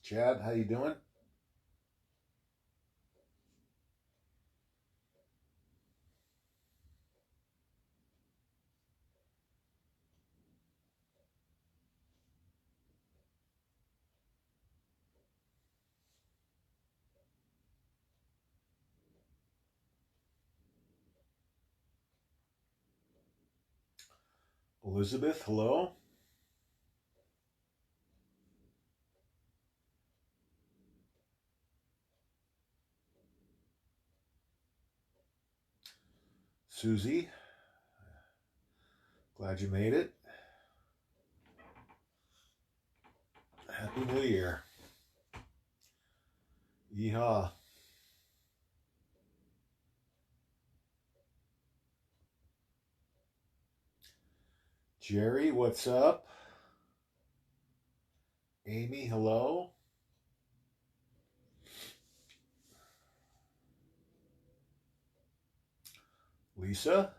Chad, how you doing? Elizabeth, hello. Susie, glad you made it. Happy New Year. Yeehaw. Jerry, what's up? Amy, hello. Lisa,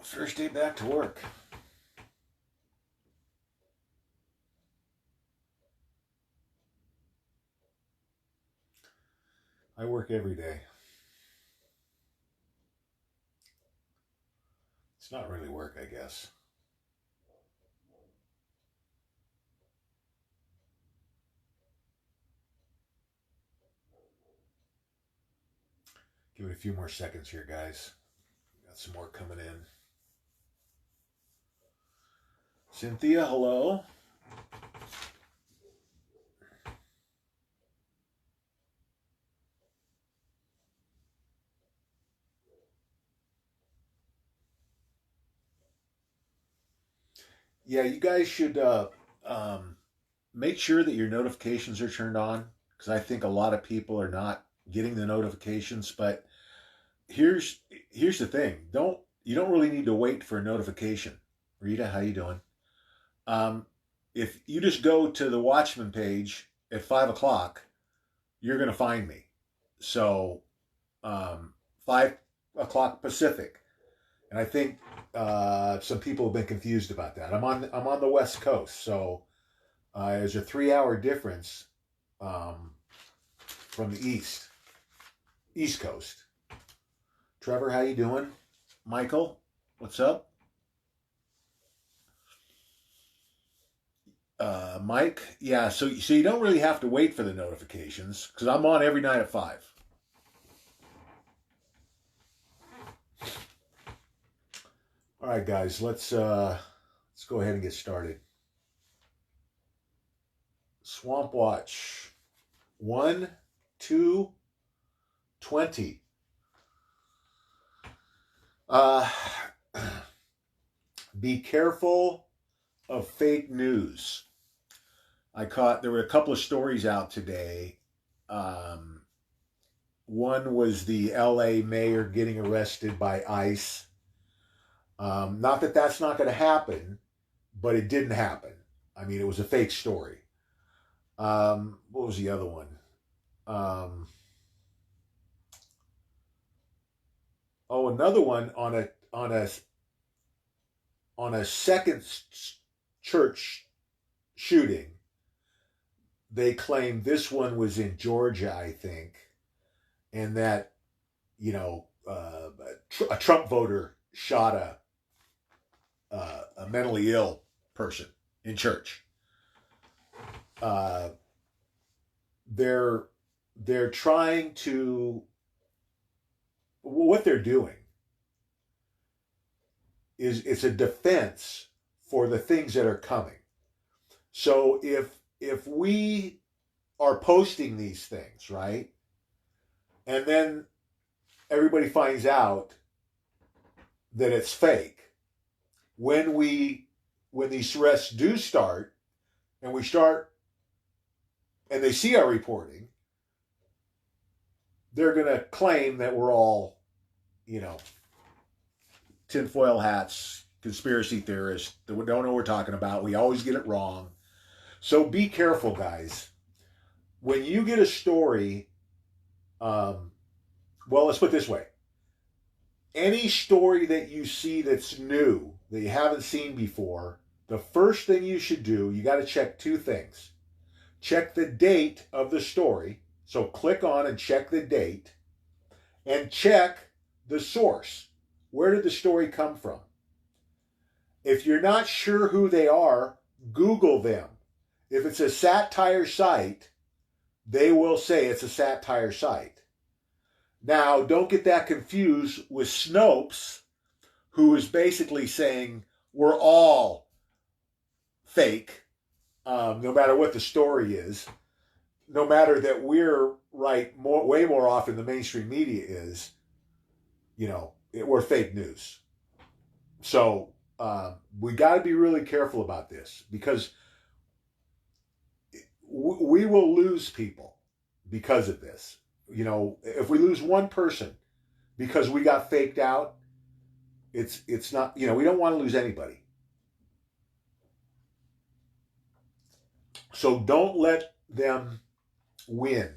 first day back to work. I work every day. It's not really work, I guess. Give it a few more seconds here, guys. Got some more coming in. Cynthia, hello. Yeah, you guys should um, make sure that your notifications are turned on because I think a lot of people are not getting the notifications. But here's here's the thing: you don't really need to wait for a notification. Rita, how you doing? Um, if you just go to the Watchman page at 5 o'clock, you're gonna find me. So 5 o'clock Pacific, and I think some people have been confused about that. I'm on the West Coast, so there's a 3 hour difference um, from the East Coast. Trevor, how you doing? Michael, what's up? Mike, yeah. So you don't really have to wait for the notifications because I'm on every night at 5. All right, guys, let's go ahead and get started. Swampwatch 1, 2, 20. Uh, be careful of fake news. There were a couple of stories out today. Um, One was the LA mayor getting arrested by ICE. Not that that's not going to happen, but it didn't happen. I mean, it was a fake story. What was the other one? Um, Another one on a second church shooting. They claimed this one was in Georgia, I think, and that a Trump voter shot a mentally ill person in church. Uh, they're they're trying to what they're doing is it's a defense for the things that are coming. So if we are posting these things, right, and then everybody finds out that it's fake, when we when these arrests do start and we start and they see our reporting, they're going to claim that we're all, you know, tinfoil hats, conspiracy theorists that don't know what we're talking about. We always get it wrong. So be careful, guys. When you get a story, well, let's put it this way. Any story that you see that's new, that you haven't seen before, the first thing you should do, you got to check two things. Check the date of the story. So click on and check the date. And check the source. Where did the story come from? If you're not sure who they are, Google them. If it's a satire site, they will say it's a satire site. Now, don't get that confused with Snopes, who is basically saying we're all fake, no matter what the story is, no matter that we're right way more often than the mainstream media is, we're fake news. So we got to be really careful about this because we will lose people because of this. If we lose one person because we got faked out, it's not, we don't want to lose anybody. So don't let them win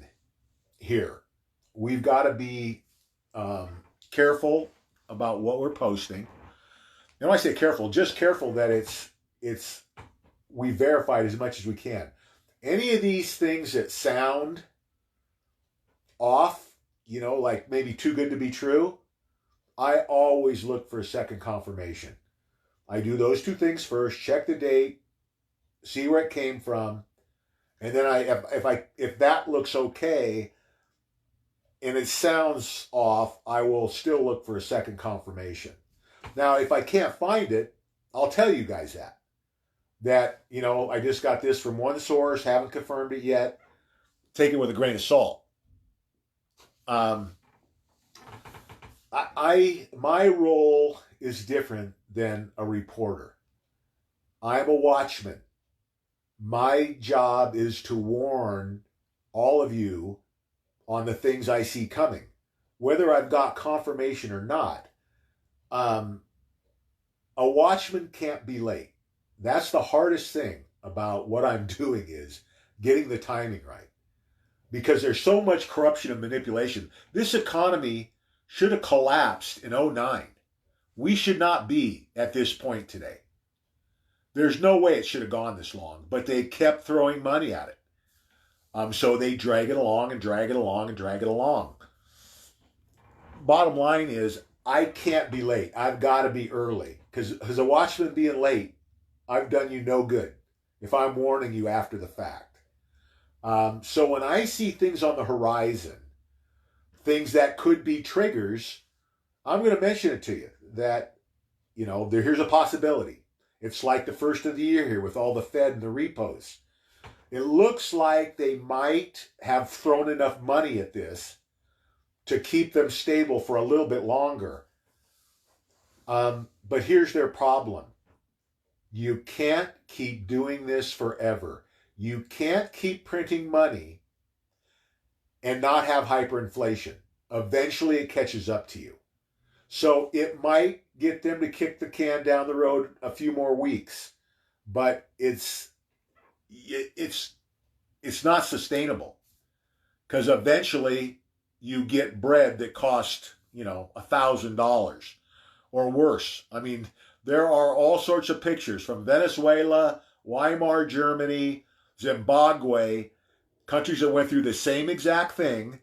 here. We've got to be careful about what we're posting. And when I say careful, just careful that it's we verified as much as we can. Any of these things that sound off, like maybe too good to be true, I always look for a second confirmation. I do those two things first, check the date, see where it came from, and then if that looks okay and it sounds off, I will still look for a second confirmation. Now, if I can't find it, I'll tell you guys that I just got this from one source, haven't confirmed it yet. Take it with a grain of salt. My role is different than a reporter. I'm a watchman. My job is to warn all of you on the things I see coming, whether I've got confirmation or not. A watchman can't be late. That's the hardest thing about what I'm doing is getting the timing right. Because there's so much corruption and manipulation. This economy should have collapsed in 2009. We should not be at this point today. There's no way it should have gone this long, but they kept throwing money at it. So they drag it along and drag it along and drag it along. Bottom line is, I can't be late. I've got to be early. Because as a watchman being late, I've done you no good if I'm warning you after the fact. So when I see things on the horizon, things that could be triggers, I'm going to mention it to you that, here's a possibility. It's like the first of the year here with all the Fed and the repos. It looks like they might have thrown enough money at this to keep them stable for a little bit longer. But here's their problem. You can't keep doing this forever. You can't keep printing money and not have hyperinflation. Eventually it catches up to you. So it might get them to kick the can down the road a few more weeks, but it's not sustainable because eventually you get bread that costs, $1,000 or worse. I mean, there are all sorts of pictures from Venezuela, Weimar Germany, Zimbabwe, countries that went through the same exact thing.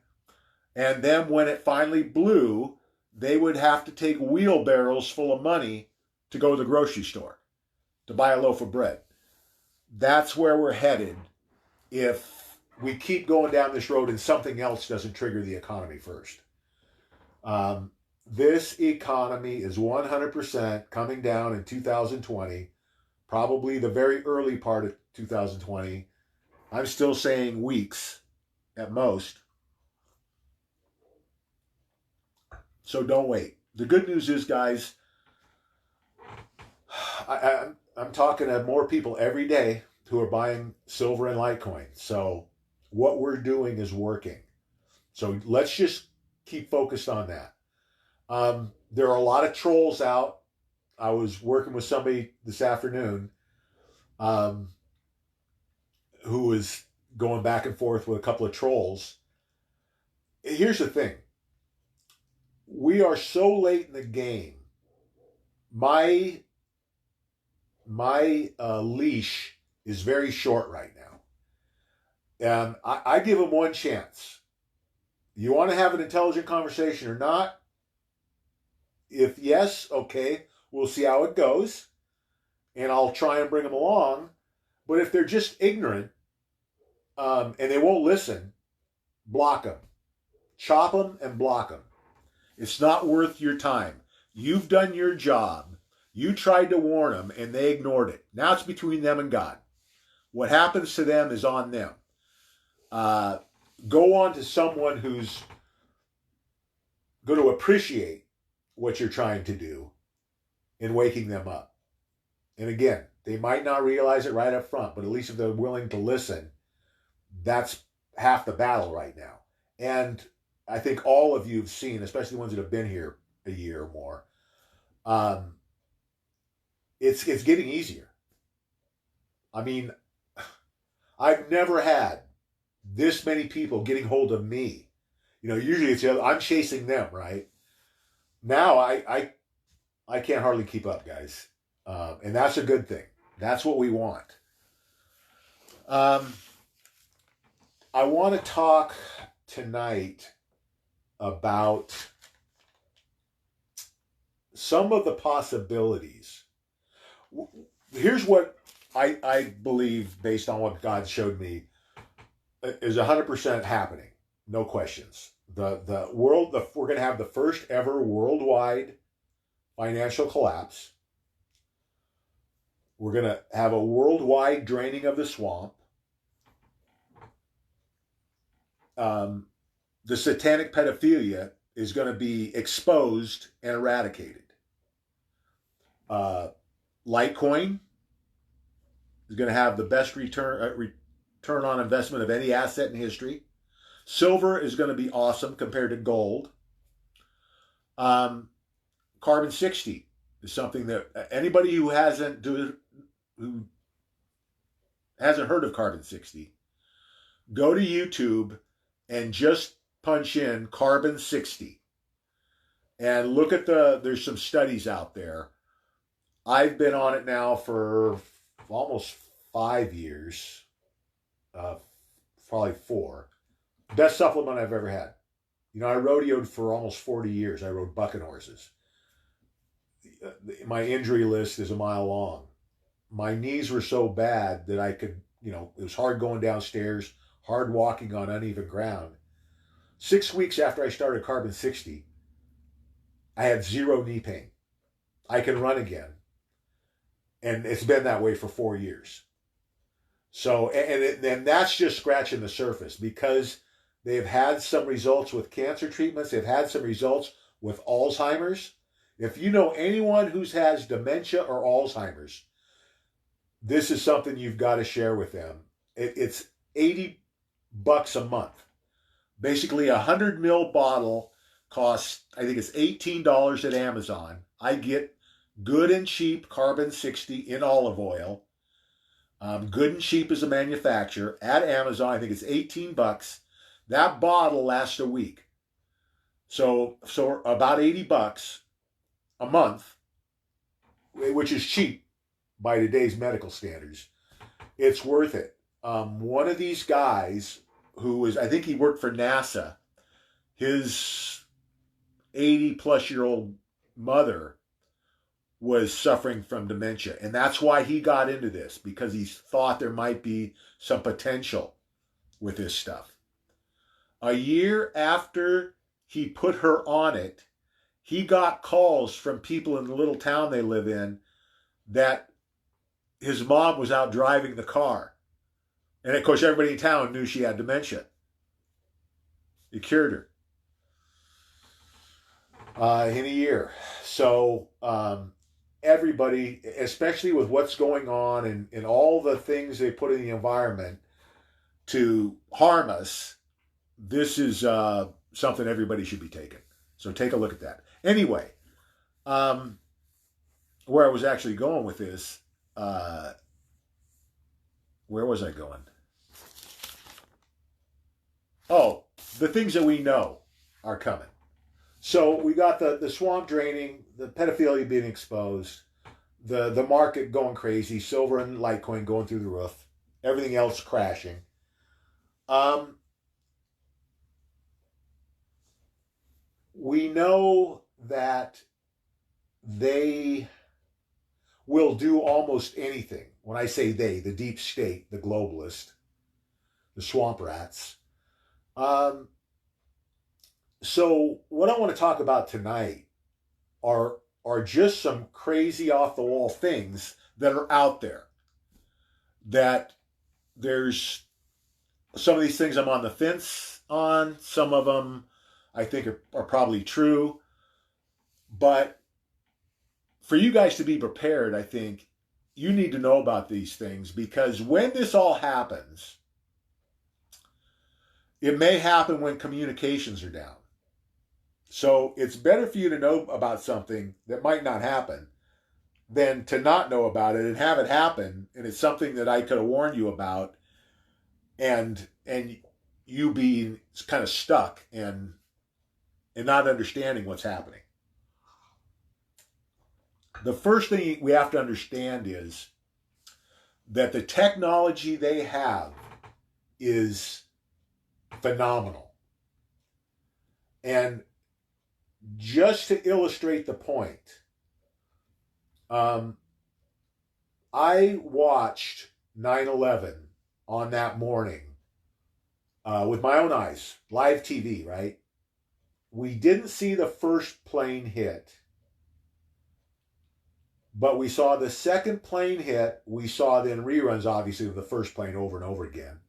And then when it finally blew, they would have to take wheelbarrows full of money to go to the grocery store to buy a loaf of bread. That's where we're headed if we keep going down this road and something else doesn't trigger the economy first. This economy is 100% coming down in 2020, probably the very early part of 2020. I'm still saying weeks at most. So don't wait. The good news is, guys, I'm talking to more people every day who are buying silver and Litecoin. So what we're doing is working. So let's just keep focused on that. There are a lot of trolls out I was working with somebody this afternoon um, who was going back and forth with a couple of trolls. Here's the thing: we are so late in the game. My leash is very short right now, and I give them one chance. You want to have an intelligent conversation or not? If yes, okay, we'll see how it goes, and I'll try and bring them along. But if they're just ignorant and they won't listen, block them, chop them, and block them. It's not worth your time. You've done your job. You tried to warn them, and they ignored it. Now it's between them and God. What happens to them is on them. Go on to someone who's going to appreciate what you're trying to do in waking them up. And again, they might not realize it right up front, but at least if they're willing to listen, that's half the battle right now. And I think all of you have seen, especially the ones that have been here a year or more, it's getting easier. I mean, I've never had this many people getting hold of me. You know, usually it's the other, I'm chasing them, right? Now I can't hardly keep up, guys, and that's a good thing. That's what we want. I want to talk tonight about some of the possibilities. Here's what I believe, based on what God showed me, is 100% happening. No questions. The world, we're going to have the first ever worldwide financial collapse. We're going to have a worldwide draining of the swamp. The satanic pedophilia is going to be exposed and eradicated. Litecoin is going to have the best return on investment of any asset in history. Silver is going to be awesome compared to gold. Carbon 60 is something that anybody who hasn't heard of Carbon 60, go to YouTube and just punch in Carbon 60 and look at there's some studies out there. I've been on it now for almost 5 years, probably 4. Best supplement I've ever had. You know, I rodeoed for almost 40 years. I rode bucking horses. My injury list is a mile long. My knees were so bad that I could, it was hard going downstairs, hard walking on uneven ground. 6 weeks after I started Carbon 60, I had 0 knee pain. I can run again. And it's been that way for 4 years. So, and that's just scratching the surface, because they've had some results with cancer treatments. They've had some results with Alzheimer's. If you know anyone who has dementia or Alzheimer's, this is something you've got to share with them. It's $80 a month. Basically, 100 ml bottle costs, I think it's $18 at Amazon. I get good and cheap Carbon 60 in olive oil. Good and cheap as a manufacturer at Amazon. I think it's $18. That bottle lasts a week. So about $80 a month, which is cheap by today's medical standards. It's worth it. One of these guys I think he worked for NASA, his 80-plus-year-old mother was suffering from dementia. And that's why he got into this, because he thought there might be some potential with this stuff. A year after he put her on it, he got calls from people in the little town they live in that his mom was out driving the car. And of course, everybody in town knew she had dementia. It cured her in a year. So everybody, especially with what's going on and all the things they put in the environment to harm us, this is something everybody should be taking. So take a look at that. Anyway, where I was actually going with this, uh, where was I going? Oh, the things that we know are coming. So we got the swamp draining, the pedophilia being exposed, the market going crazy, silver and Litecoin going through the roof, everything else crashing. Um, we know that they will do almost anything. When I say they, the deep state, the globalist, the swamp rats. Um, so what I want to talk about tonight are just some crazy off the wall things that are out there. That there's some of these things I'm on the fence on. Some of them I think are probably true. But for you guys to be prepared, I think you need to know about these things, because when this all happens, it may happen when communications are down. So it's better for you to know about something that might not happen than to not know about it and have it happen, and it's something that I could have warned you about, and you being kind of stuck and not understanding what's happening. The first thing we have to understand is that the technology they have is phenomenal. And just to illustrate the point, I watched 9/11 on that morning with my own eyes, live TV, right? We didn't see the first plane hit, but we saw the second plane hit. We saw then reruns, obviously, of the first plane over and over again,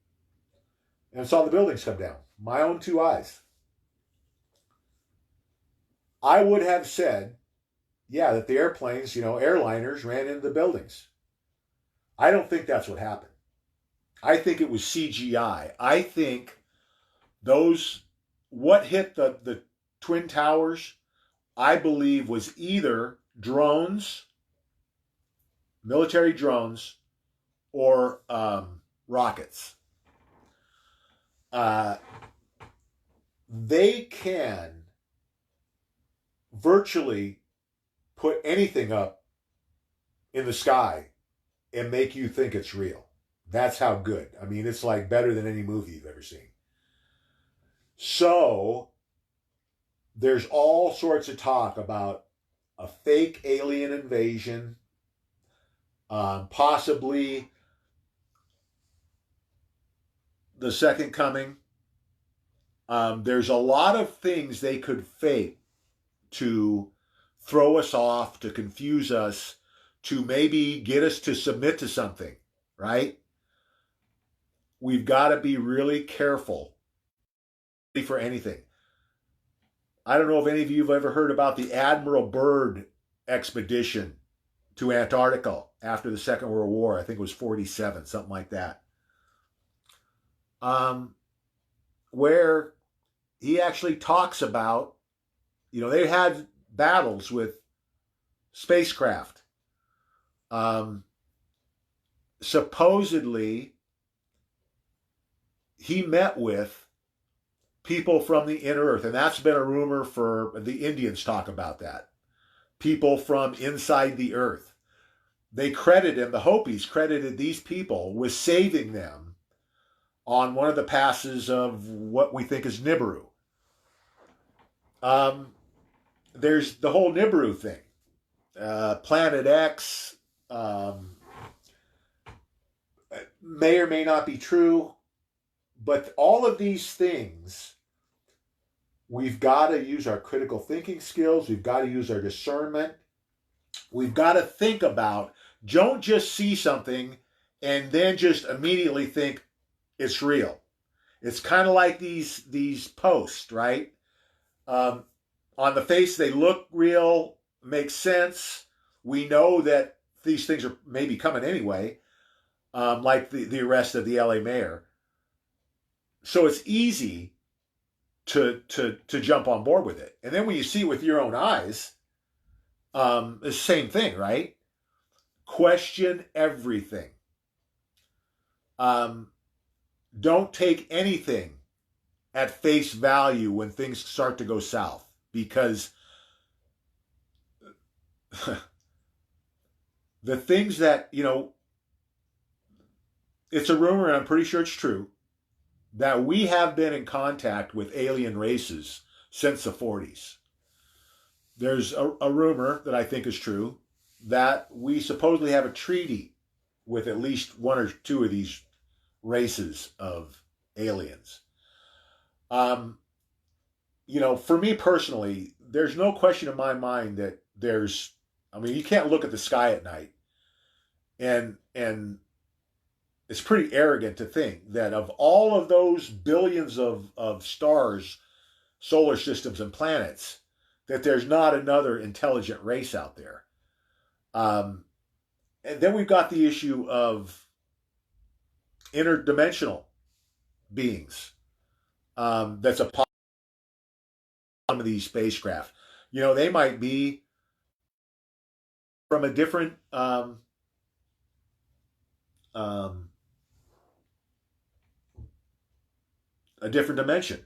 and saw the buildings come down. My own two eyes. I would have said, yeah, that the airplanes, airliners ran into the buildings. I don't think that's what happened. I think it was CGI. I think what hit the Twin Towers, I believe, was either drones, military drones, or rockets. They can virtually put anything up in the sky and make you think it's real. That's how good. I mean, it's like better than any movie you've ever seen. So there's all sorts of talk about a fake alien invasion, possibly the second coming. There's a lot of things they could fake to throw us off, to confuse us, to maybe get us to submit to something, right? We've got to be really careful for anything. I don't know if any of you have ever heard about the Admiral Byrd expedition to Antarctica after the Second World War. I think it was 47, something like that. Where he actually talks about, they had battles with spacecraft. Supposedly, he met with people from the inner earth, and that's been a rumor for the Indians talk about that. People from inside the earth. They credited him, the Hopis credited these people with saving them on one of the passes of what we think is Nibiru. There's the whole Nibiru thing. Planet X may or may not be true, but all of these things, we've got to use our critical thinking skills. We've got to use our discernment. We've got to think about, don't just see something and then just immediately think it's real. It's kind of like these posts, right? On the face, they look real, make sense. We know that these things are maybe coming anyway, like the arrest of the LA mayor. So it's easy to jump on board with it. And then when you see it with your own eyes, it's the same thing, right? Question everything. Um, don't take anything at face value when things start to go south, because the things that, it's a rumor, and I'm pretty sure it's true, that we have been in contact with alien races since the 40s. There's a rumor that I think is true that we supposedly have a treaty with at least one or two of these races of aliens. Um, for me personally, there's no question in my mind that you can't look at the sky at night and it's pretty arrogant to think that of all of those billions of stars, solar systems, and planets, that there's not another intelligent race out there. And then we've got the issue of interdimensional beings. That's a part of these spacecraft. They might be from a different a different dimension.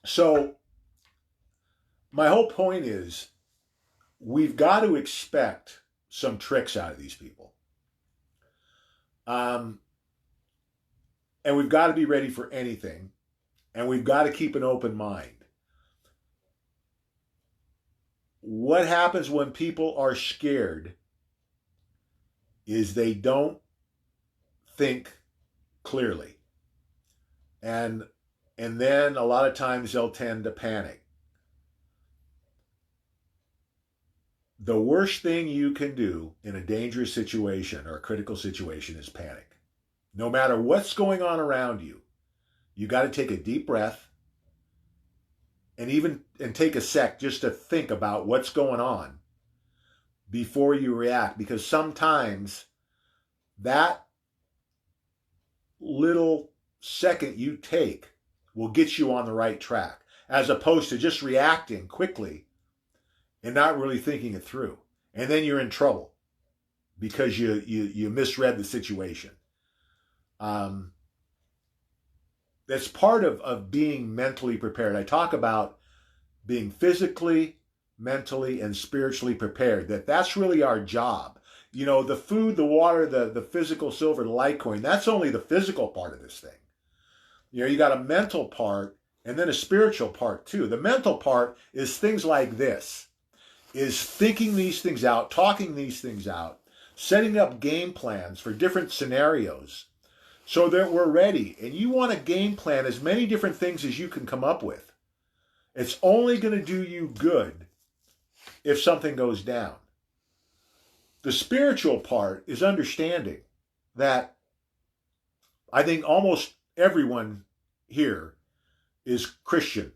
So my whole point is, we've got to expect some tricks out of these people. And we've got to be ready for anything. And we've got to keep an open mind. What happens when people are scared is they don't think clearly. And then a lot of times they'll tend to panic. The worst thing you can do in a dangerous situation or a critical situation is panic. No matter what's going on around you, you got to take a deep breath and take a sec just to think about what's going on before you react, because sometimes that little second you take will get you on the right track, as opposed to just reacting quickly and not really thinking it through. And then you're in trouble because you misread the situation. That's part of being mentally prepared. I talk about being physically, mentally, and spiritually prepared. That's really our job. The food, the water, the physical silver, the Litecoin, that's only the physical part of this thing. You got a mental part and then a spiritual part too. The mental part is things like this, is thinking these things out, talking these things out, setting up game plans for different scenarios so that we're ready. And you want to game plan as many different things as you can come up with. It's only going to do you good if something goes down. The spiritual part is understanding that I think almost everyone here is Christian,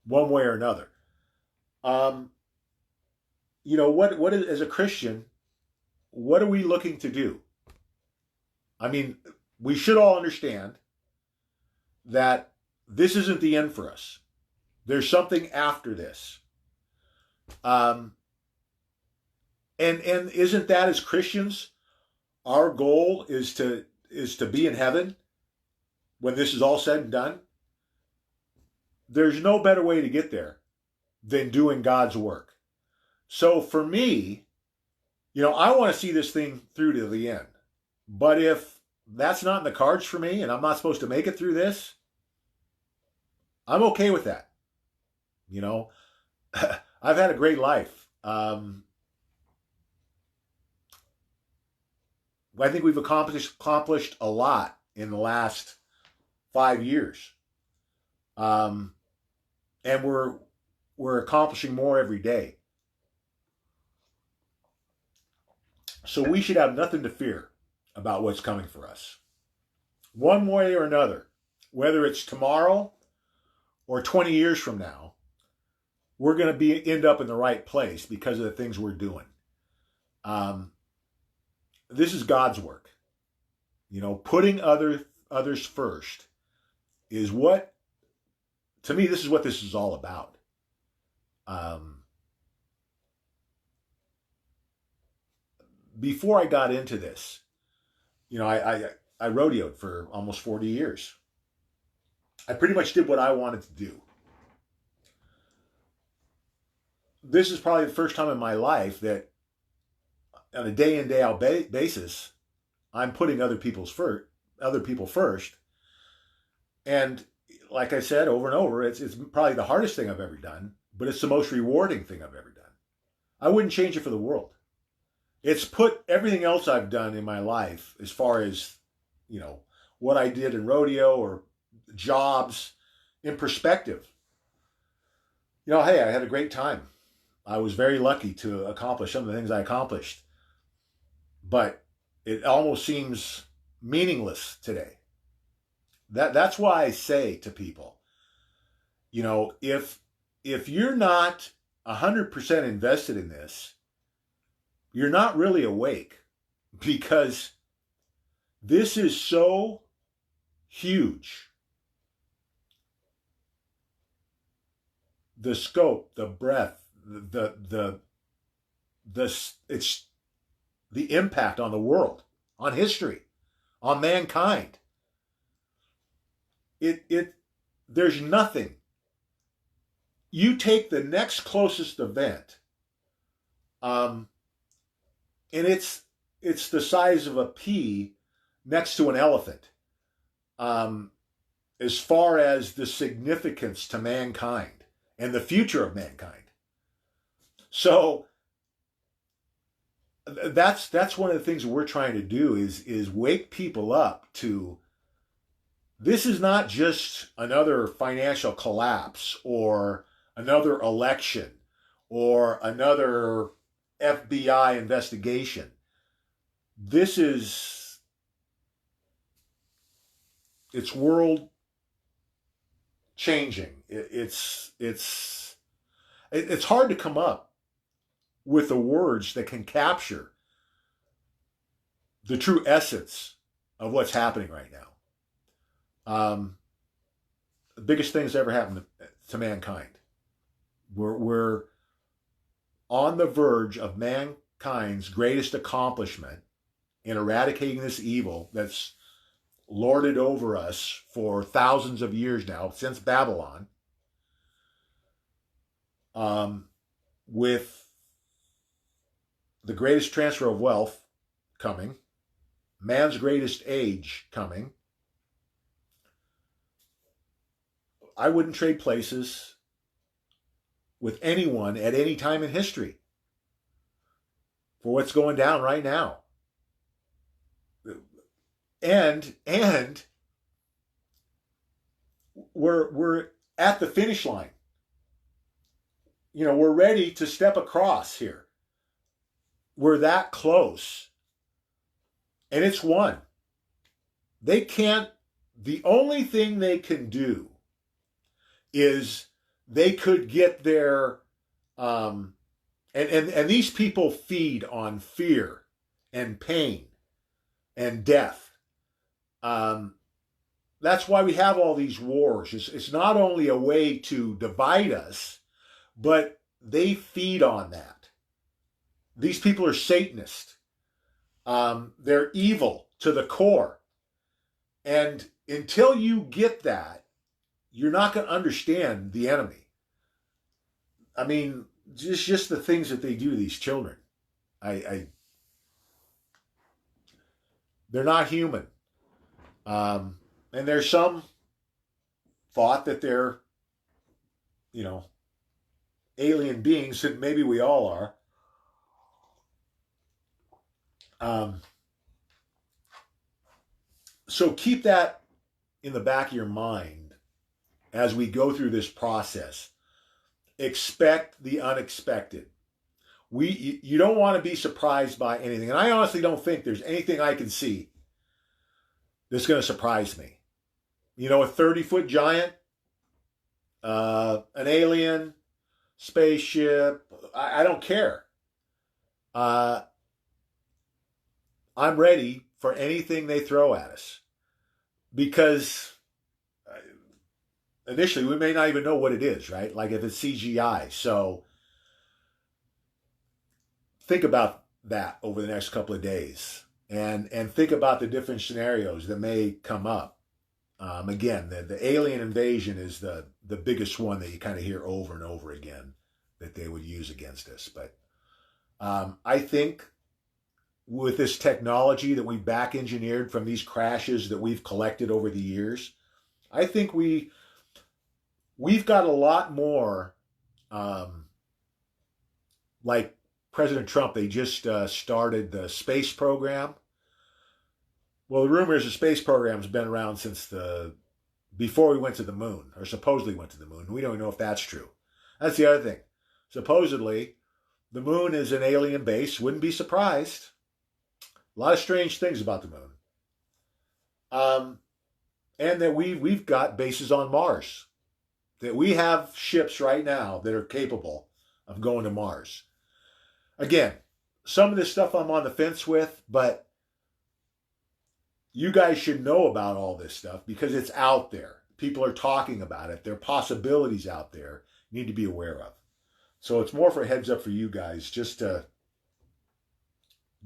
one way or another. What is, as a Christian, what are we looking to do? We should all understand that this isn't the end for us. There's something after this. And isn't that, as Christians, our goal is to be in heaven when this is all said and done? There's no better way to get there than doing God's work. So for me, I want to see this thing through to the end. But if that's not in the cards for me and I'm not supposed to make it through this, I'm okay with that. I've had a great life. I think we've accomplished a lot in the last 5 years. And we're accomplishing more every day. So we should have nothing to fear about what's coming for us. One way or another, whether it's tomorrow or 20 years from now, we're going to end up in the right place because of the things we're doing. This is God's work. Putting others first is what, to me, this is what this is all about. Um, Before I got into this, I rodeoed for almost 40 years. I pretty much did what I wanted to do. This is probably the first time in my life that on a day in day out basis, I'm putting other people first. And like I said over and over, it's probably the hardest thing I've ever done, but it's the most rewarding thing I've ever done. I wouldn't change it for the world. It's put everything else I've done in my life, as far as, what I did in rodeo or jobs, in perspective. Hey, I had a great time. I was very lucky to accomplish some of the things I accomplished, but it almost seems meaningless today. That's why I say to people, if you're not 100% invested in this, you're not really awake, because this is so huge. The scope, the breadth, it's the impact on the world, on history, on mankind. There's nothing. You take the next closest event, and it's the size of a pea next to an elephant, as far as the significance to mankind and the future of mankind. So that's one of the things we're trying to do is wake people up to, this is not just another financial collapse or another election or another FBI investigation. It's world changing. It's hard to come up with the words that can capture the true essence of what's happening right now. The biggest thing that's ever happened to mankind. We're on the verge of mankind's greatest accomplishment in eradicating this evil that's lorded over us for thousands of years now, since Babylon, with the greatest transfer of wealth coming, man's greatest age coming. I wouldn't trade places with anyone at any time in history for what's going down right now. And we're at the finish line. We're ready to step across here. We're that close. And it's won. The only thing they can do is they could get their, and these people feed on fear and pain and death. That's why we have all these wars. It's not only a way to divide us, but they feed on that. These people are Satanists. They're evil to the core. And until you get that, you're not going to understand the enemy. I mean, just the things that they do to these children. They're not human. And there's some thought that they're, alien beings, and maybe we all are. So keep that in the back of your mind as we go through this process. Expect the unexpected. You don't want to be surprised by anything. And I honestly don't think there's anything I can see that's going to surprise me. A 30-foot giant, an alien, spaceship, I don't care. I'm ready for anything they throw at us, because initially we may not even know what it is, right? Like if it's CGI. So think about that over the next couple of days, and think about the different scenarios that may come up. Again, the alien invasion is the biggest one that you kind of hear over and over again that they would use against us. But I think with this technology that we back engineered from these crashes that we've collected over the years, I think we've got a lot more. Like President Trump, they just started the space program. Well, the rumor is the space program's been around since before we went to the moon, or supposedly went to the moon. We don't know if that's true. That's the other thing. Supposedly, the moon is an alien base. Wouldn't be surprised. A lot of strange things about the moon. And that we've got bases on Mars. That we have ships right now that are capable of going to Mars. Again, some of this stuff I'm on the fence with, but you guys should know about all this stuff because it's out there. People are talking about it. There are possibilities out there you need to be aware of. So it's more for a heads up for you guys just to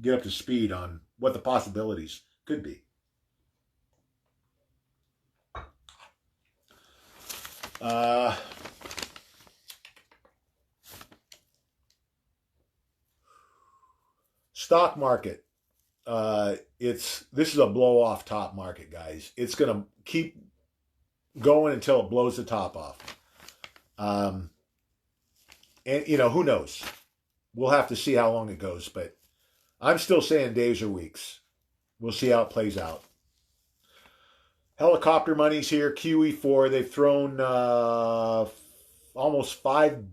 get up to speed on what the possibilities could be. Stock market. This is a blow off top market, guys. It's gonna keep going until it blows the top off. And who knows? We'll have to see how long it goes, but I'm still saying days or weeks. We'll see how it plays out. Helicopter money's here. QE4. They've thrown almost $500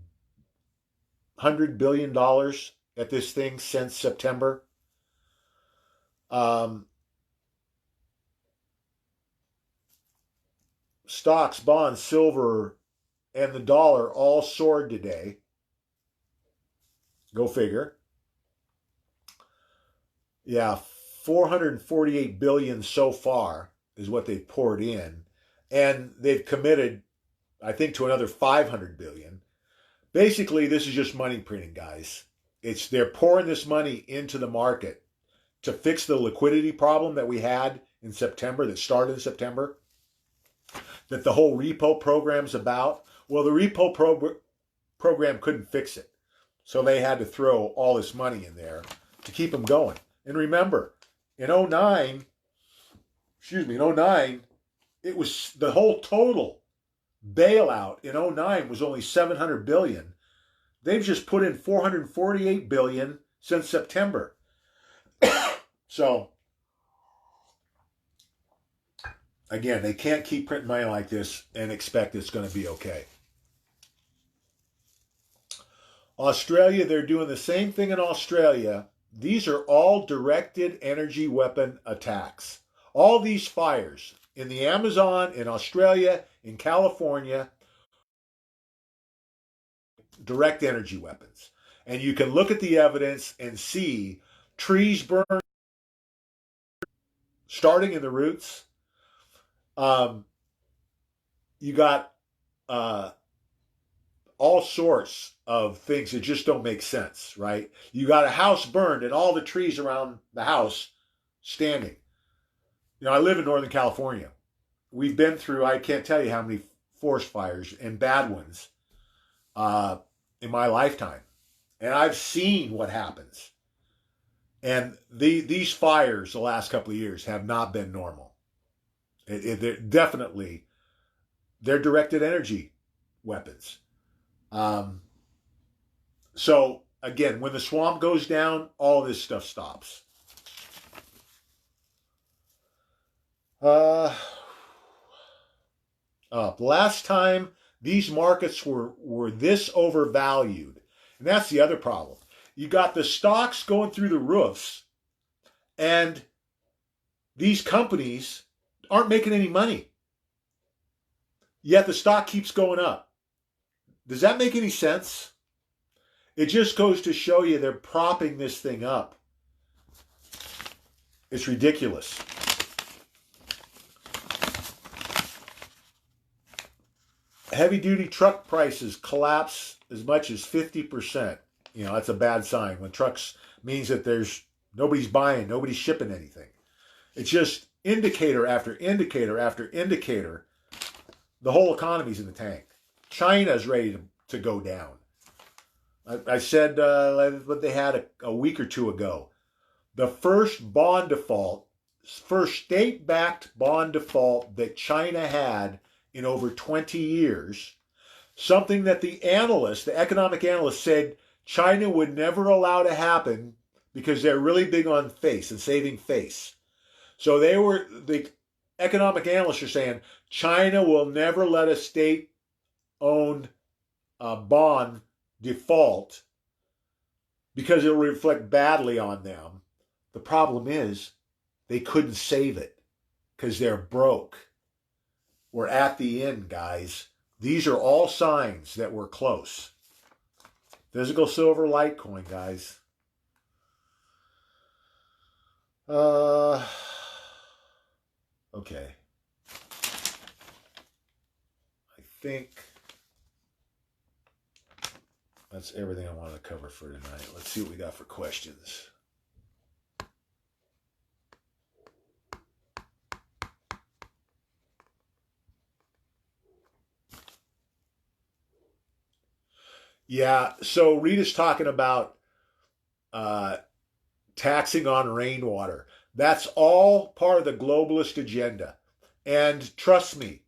billion at this thing since September. Stocks, bonds, silver, and the dollar all soared today. Go figure. Yeah, 448 billion so far is what they've poured in, and they've committed, I think, to another 500 billion. Basically, this is just money printing, guys. They're pouring this money into the market to fix the liquidity problem that we had in September, that started in September, that the whole repo program's about. Well, the repo program couldn't fix it. So they had to throw all this money in there to keep them going. And remember, in 09, it was the whole total bailout in 09 was only 700 billion. They've just put in 448 billion since September. So, again, they can't keep printing money like this and expect it's going to be okay. Australia, they're doing the same thing in Australia. These are all directed energy weapon attacks. All these fires in the Amazon, in Australia, in California, direct energy weapons. And you can look at the evidence and see trees burned, starting in the roots. You got all sorts of things that just don't make sense, right? You got a house burned and all the trees around the house standing. I live in Northern California. We've been through, I can't tell you how many forest fires and bad ones in my lifetime. And I've seen what happens. And these fires the last couple of years have not been normal. They're definitely, they're directed energy weapons. So again, when the swamp goes down, all this stuff stops. Last time these markets were this overvalued, and that's the other problem. You got the stocks going through the roofs, and these companies aren't making any money. Yet the stock keeps going up. Does that make any sense? It just goes to show you they're propping this thing up. It's ridiculous. Heavy-duty truck prices collapse as much as 50%. That's a bad sign. When trucks means that there's nobody's buying, nobody's shipping anything. It's just indicator after indicator after indicator. The whole economy's in the tank. China's ready to go down. I said what they had a week or two ago. The first state-backed bond default that China had in over 20 years, something that the economic analysts said China would never allow to happen because they're really big on face and saving face. So the economic analysts are saying China will never let a state-owned bond default because it'll reflect badly on them. The problem is they couldn't save it because they're broke. We're at the end, guys. These are all signs that we're close. Physical silver Litecoin, guys. Okay. I think that's everything I wanted to cover for tonight. Let's see what we got for questions. Yeah, so Rita's talking about taxing on rainwater. That's all part of the globalist agenda. And trust me,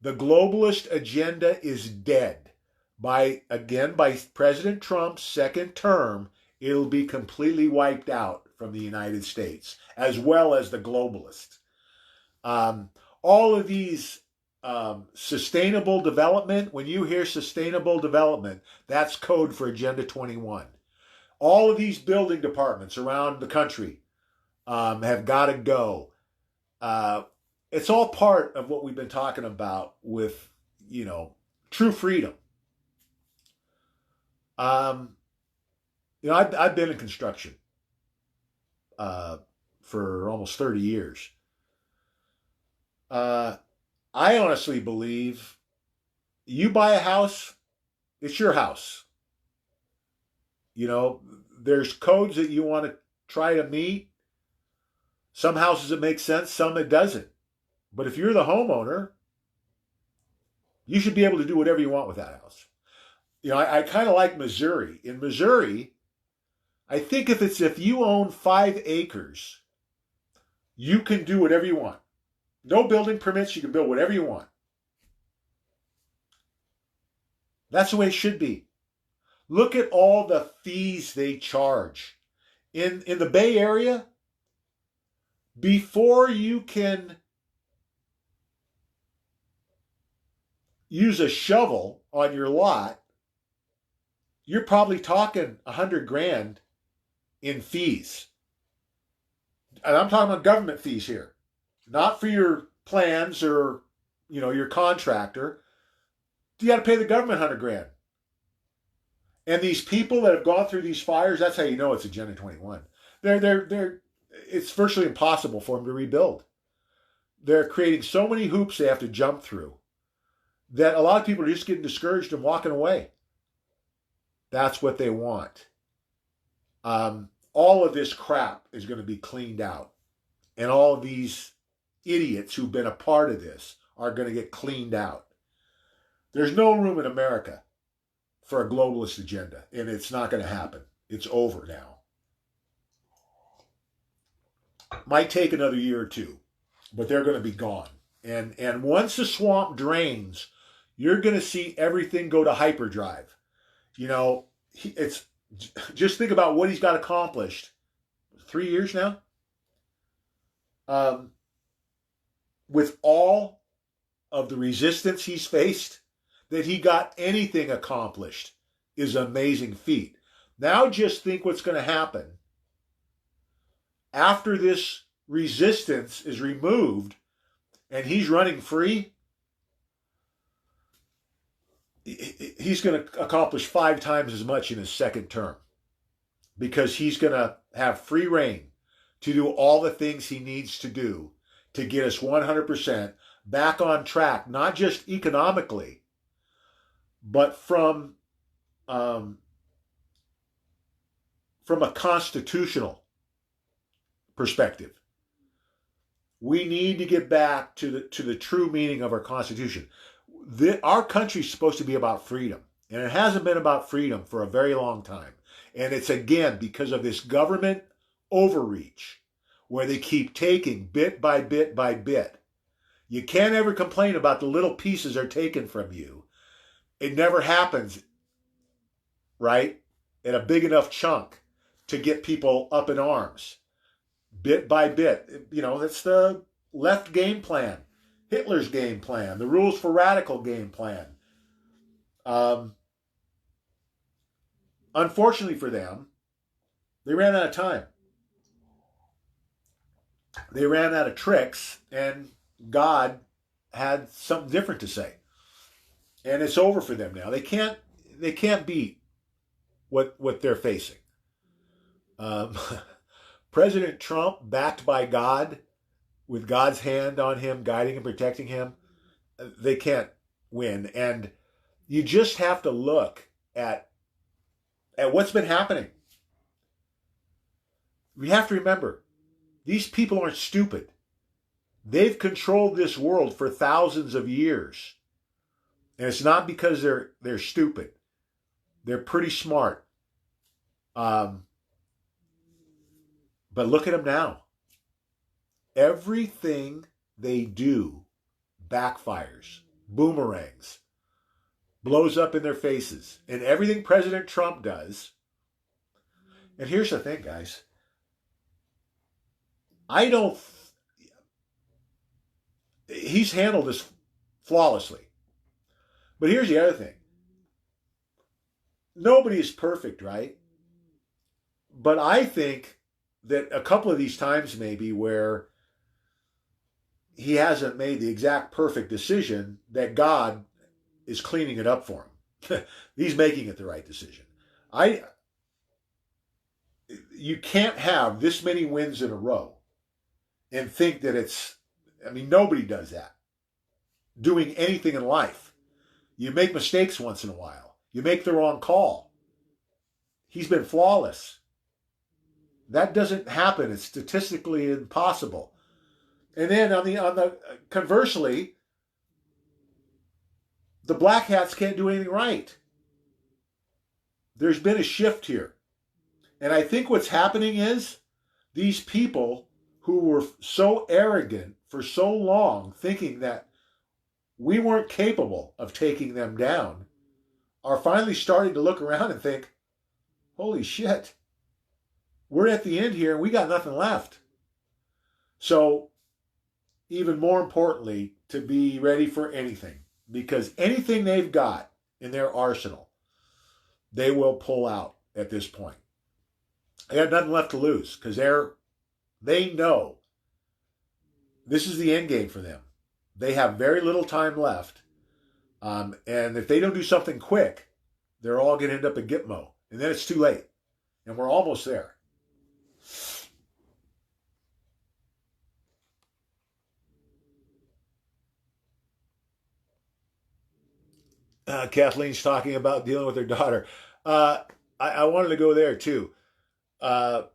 the globalist agenda is dead. By President Trump's second term, it'll be completely wiped out from the United States, as well as the globalists. All of these sustainable development, when you hear sustainable development, that's code for Agenda 21. All of these building departments around the country have got to go. It's all part of what we've been talking about with, true freedom. I've been in construction for almost 30 years. I honestly believe you buy a house, it's your house. There's codes that you want to try to meet. Some houses it makes sense, some it doesn't. But if you're the homeowner, you should be able to do whatever you want with that house. I kind of like Missouri. In Missouri, I think if you own 5 acres, you can do whatever you want. No building permits, you can build whatever you want. That's the way it should be. Look at all the fees they charge. In the Bay Area, before you can use a shovel on your lot, you're probably talking $100,000 in fees. And I'm talking about government fees here. Not for your plans or, your contractor. You got to pay the government $100,000. And these people that have gone through these fires, that's how you know it's Agenda 21. It's virtually impossible for them to rebuild. They're creating so many hoops they have to jump through that a lot of people are just getting discouraged and walking away. That's what they want. All of this crap is going to be cleaned out. And all of these idiots who've been a part of this are going to get cleaned out. There's no room in America for a globalist agenda, and it's not going to happen. It's over now. Might take another year or two, but they're going to be gone. And once the swamp drains, you're going to see everything go to hyperdrive. It's just think about what he's got accomplished. 3 years now? With all of the resistance he's faced, that he got anything accomplished is an amazing feat. Now just think what's going to happen after this resistance is removed and he's running free. He's going to accomplish 5 times as much in his second term because he's going to have free reign to do all the things he needs to do to get us 100% back on track, not just economically, but um, from a constitutional perspective. We need to get back to the true meaning of our Constitution. Our country's supposed to be about freedom, and it hasn't been about freedom for a very long time. And it's again because of this government overreach where they keep taking bit by bit by bit. You can't ever complain about the little pieces are taken from you. It never happens, right? In a big enough chunk to get people up in arms. Bit by bit. You know, that's the left game plan, Hitler's game plan, the rules for radical game plan. Unfortunately for them, they ran out of time. They ran out of tricks, and God had something different to say. And it's over for them now. They can't beat what they're facing. Um, President Trump, backed by God, with God's hand on him, guiding and protecting him, they can't win. And you just have to look at what's been happening. We have to remember, these people aren't stupid. They've controlled this world for thousands of years. And it's not because they're stupid. They're pretty smart. But look at them now. Everything they do backfires, boomerangs, blows up in their faces. And everything President Trump does. And here's the thing, guys. He's handled this flawlessly. But here's the other thing. Nobody is perfect, right? But I think that a couple of these times maybe where he hasn't made the exact perfect decision, that God is cleaning it up for him. He's making it the right decision. You can't have this many wins in a row and think that nobody does that. Doing anything in life. You make mistakes once in a while. You make the wrong call. He's been flawless. That doesn't happen. It's statistically impossible. And then on the conversely, the black hats can't do anything right. There's been a shift here. And I think what's happening is these people who were so arrogant for so long, thinking that we weren't capable of taking them down, are finally starting to look around and think, holy shit, we're at the end here and we got nothing left. So, even more importantly, to be ready for anything, because anything they've got in their arsenal, they will pull out at this point. They got nothing left to lose because they know this is the end game for them. They have very little time left. And if they don't do something quick, they're all going to end up at Gitmo. And then it's too late. And we're almost there. Kathleen's talking about dealing with her daughter. I wanted to go there too. I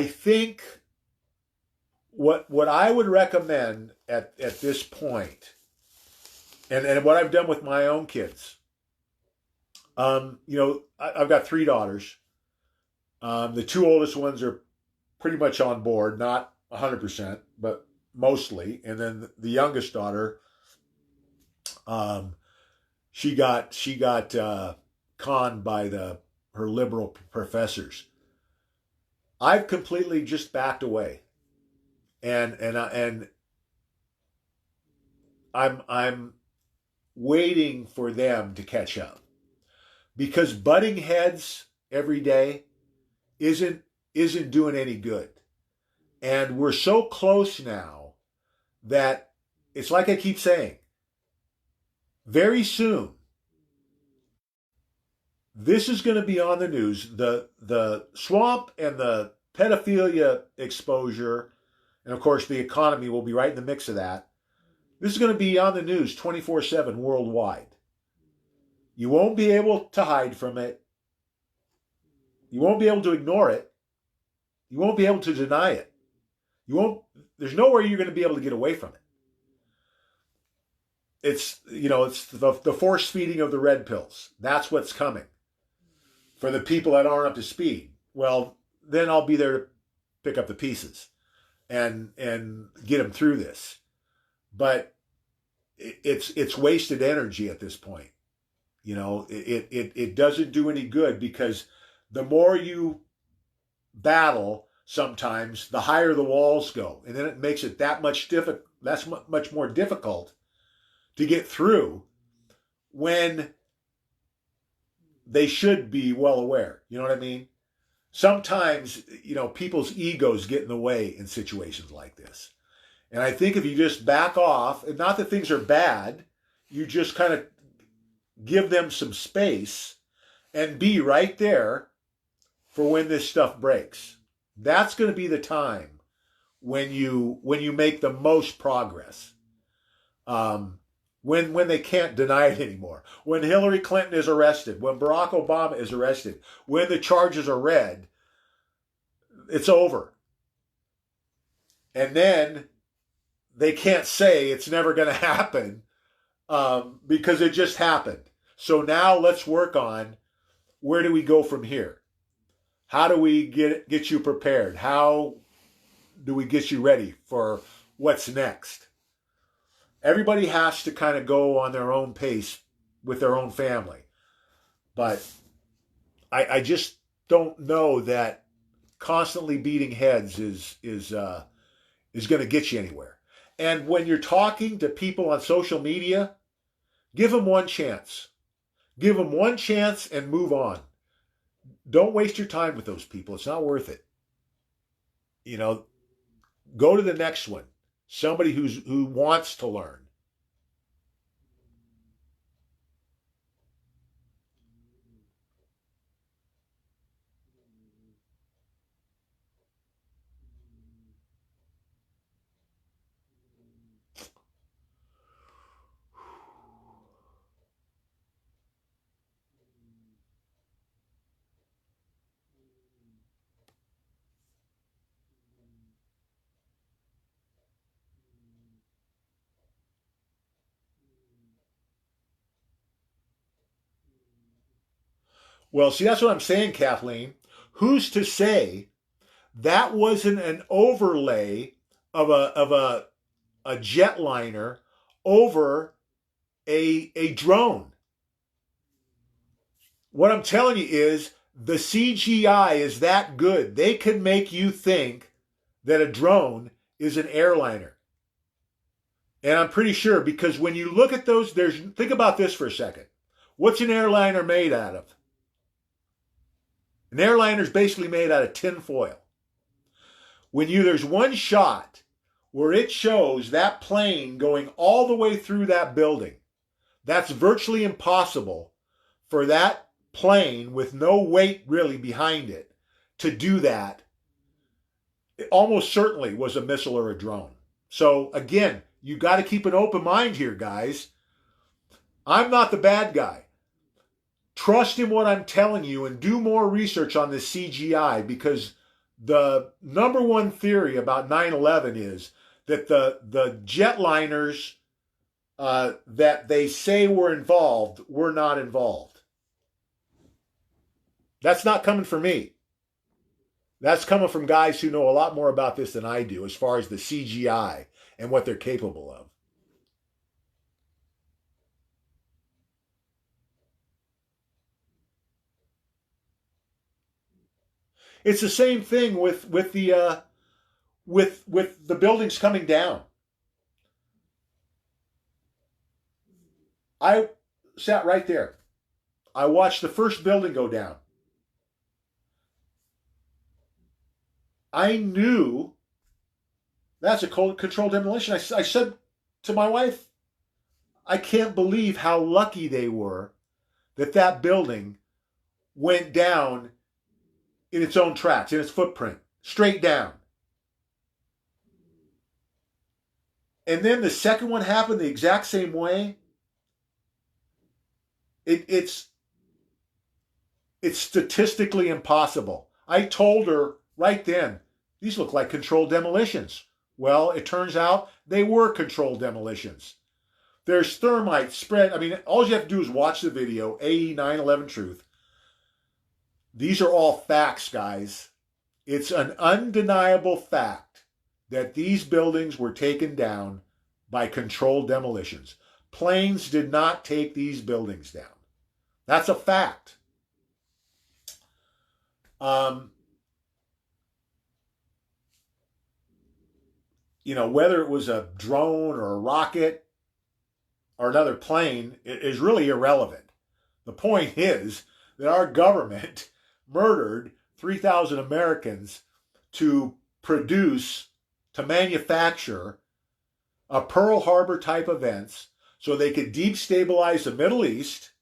think what I would recommend at this point, and what I've done with my own kids, I've got 3 daughters. The 2 oldest ones are pretty much on board, not 100%, but mostly. And then the youngest daughter, she got conned by her liberal professors. I've completely just backed away, and I'm waiting for them to catch up, because butting heads every day isn't doing any good. And we're so close now that it's like I keep saying, very soon, this is going to be on the news. The swamp and the pedophilia exposure, and of course the economy will be right in the mix of that. This is going to be on the news 24/7 worldwide. You won't be able to hide from it. You won't be able to ignore it. You won't be able to deny it. You won't. There's nowhere you're going to be able to get away from it. It's the force feeding of the red pills. That's what's coming for the people that aren't up to speed. Well, then I'll be there to pick up the pieces and get them through this. But it's wasted energy at this point. It doesn't do any good, because the more you battle, sometimes the higher the walls go, and then it makes it that much much more difficult to get through, when they should be well aware. You know what I mean? Sometimes, people's egos get in the way in situations like this. And I think if you just back off, and not that things are bad, you just kind of give them some space and be right there for when this stuff breaks. That's going to be the time when you make the most progress. When they can't deny it anymore. When Hillary Clinton is arrested, when Barack Obama is arrested, when the charges are read, it's over. And then they can't say it's never going to happen, because it just happened. So now let's work on, where do we go from here? How do we get you prepared? How do we get you ready for what's next? Everybody has to kind of go on their own pace with their own family. But I just don't know that constantly beating heads is going to get you anywhere. And when you're talking to people on social media, give them one chance. Give them one chance and move on. Don't waste your time with those people. It's not worth it. Go to the next one. Somebody who wants to learn. Well, see, that's what I'm saying, Kathleen. Who's to say that wasn't an overlay of a jetliner over a drone? What I'm telling you is, the CGI is that good. They can make you think that a drone is an airliner. And I'm pretty sure, because when you look at those, think about this for a second. What's an airliner made out of? An airliner is basically made out of tin foil. There's one shot where it shows that plane going all the way through that building. That's virtually impossible for that plane, with no weight really behind it, to do that. It almost certainly was a missile or a drone. So again, you got to keep an open mind here, guys. I'm not the bad guy. Trust in what I'm telling you and do more research on this CGI, because the number one theory about 9/11 is that the jetliners that they say were involved were not involved. That's not coming from me. That's coming from guys who know a lot more about this than I do, as far as the CGI and what they're capable of. It's the same thing with the buildings coming down. I sat right there. I watched the first building go down. I knew that's a controlled demolition. I said to my wife, I can't believe how lucky they were that building went down in its own tracks, in its footprint, straight down. And then the second one happened the exact same way. it's statistically impossible. I told her right then, these look like controlled demolitions. Well, it turns out they were controlled demolitions. There's thermite spread. I mean, all you have to do is watch the video, AE 9/11 Truth. These are all facts, guys. It's an undeniable fact that these buildings were taken down by controlled demolitions. Planes did not take these buildings down. That's a fact. Whether it was a drone or a rocket or another plane is really irrelevant. The point is that our government murdered 3,000 Americans to manufacture a Pearl Harbor type events so they could destabilize the Middle East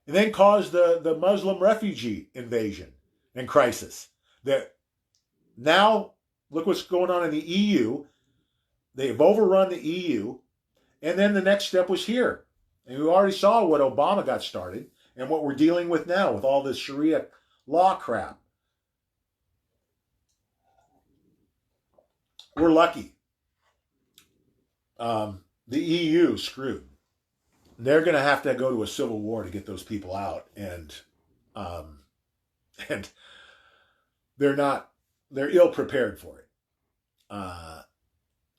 and then cause the Muslim refugee invasion and crisis. That now, look what's going on in the EU. They've overrun the EU. And then the next step was here. And we already saw what Obama got started and what we're dealing with now with all this Sharia law crap. We're lucky. The EU screwed. They're going to have to go to a civil war to get those people out, and they're ill prepared for it.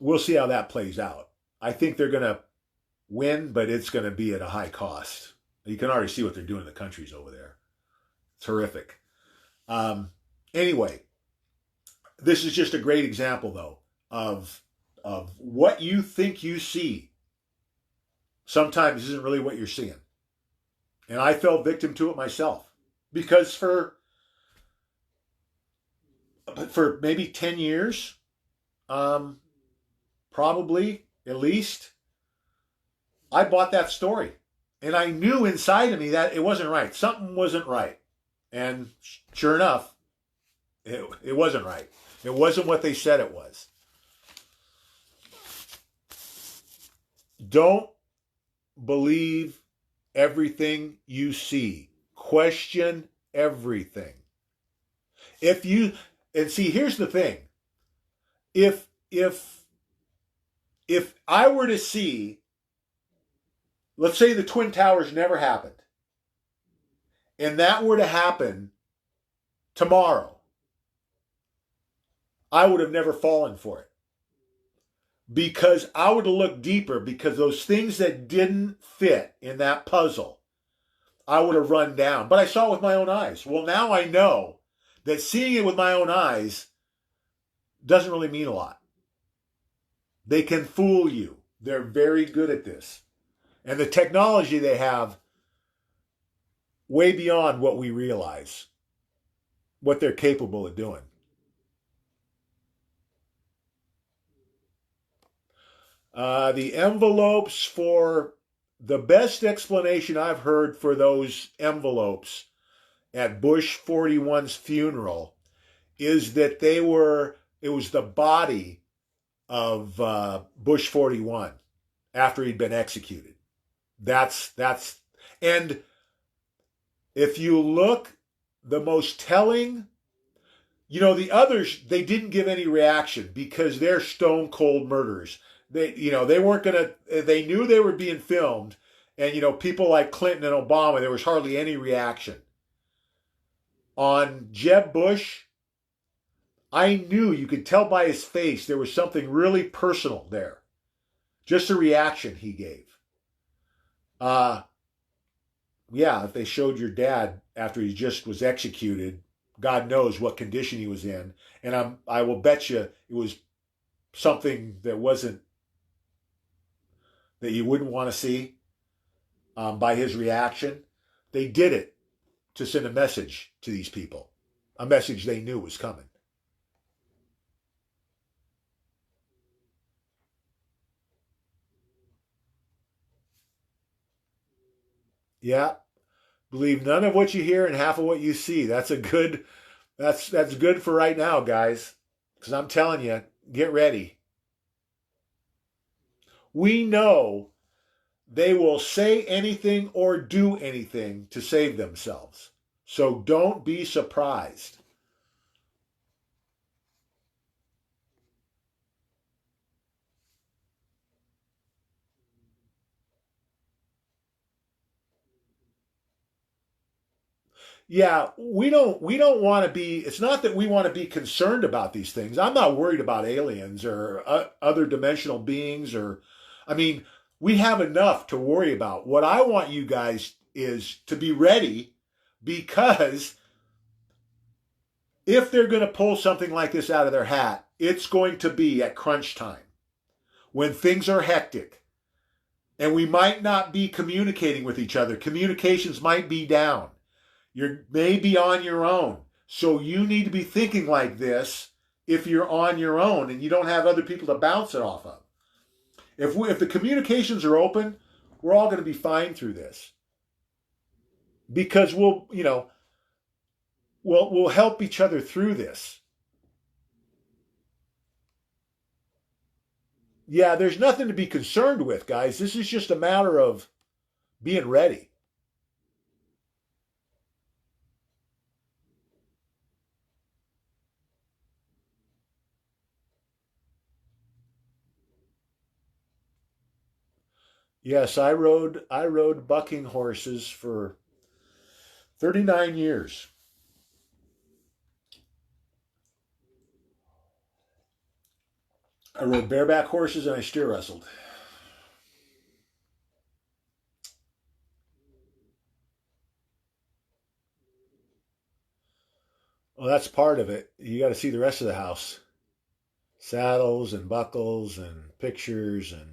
We'll see how that plays out. I think they're going to win, but it's going to be at a high cost. You can already see what they're doing in the countries over there. It's horrific. Anyway, this is just a great example, though, of what you think you see sometimes isn't really what you're seeing. And I fell victim to it myself. Because for maybe 10 years, probably at least, I bought that story. And I knew inside of me that it wasn't right. Something wasn't right. And sure enough, it wasn't right. It wasn't what they said it was. Don't believe everything you see. Question everything. And see, here's the thing. If I were to see, let's say the Twin Towers never happened, and that were to happen tomorrow, I would have never fallen for it. Because I would have looked deeper, because those things that didn't fit in that puzzle, I would have run down. But I saw it with my own eyes. Well, now I know that seeing it with my own eyes doesn't really mean a lot. They can fool you. They're very good at this. And the technology they have, way beyond what we realize, what they're capable of doing. The envelopes for the best explanation I've heard for those envelopes at Bush 41's funeral is that it was the body of Bush 41 after he'd been executed. And if you look, the most telling, the others, they didn't give any reaction because they're stone cold murderers. They knew they were being filmed, and people like Clinton and Obama, there was hardly any reaction. On Jeb Bush, I knew, you could tell by his face, there was something really personal there. Just the reaction he gave. If they showed your dad after he just was executed, God knows what condition he was in, and I will bet you it was something that you wouldn't want to see by his reaction. They did it to send a message to these people, a message they knew was coming. Yeah, believe none of what you hear and half of what you see. That's good for right now, guys. Because I'm telling you, get ready. We know they will say anything or do anything to save themselves. So don't be surprised. Yeah, we don't want to be, it's not that we want to be concerned about these things. I'm not worried about aliens or other dimensional beings or I mean, we have enough to worry about. What I want you guys is to be ready because if they're going to pull something like this out of their hat, it's going to be at crunch time when things are hectic and we might not be communicating with each other. Communications might be down. You may be on your own. So you need to be thinking like this if you're on your own and you don't have other people to bounce it off of. If the communications are open, we're all going to be fine through this because we'll help each other through this. Yeah, there's nothing to be concerned with, guys. This is just a matter of being ready. Yes, I rode bucking horses for 39 years. I rode bareback horses and I steer wrestled. Well, that's part of it. You got to see the rest of the house. Saddles and buckles and pictures and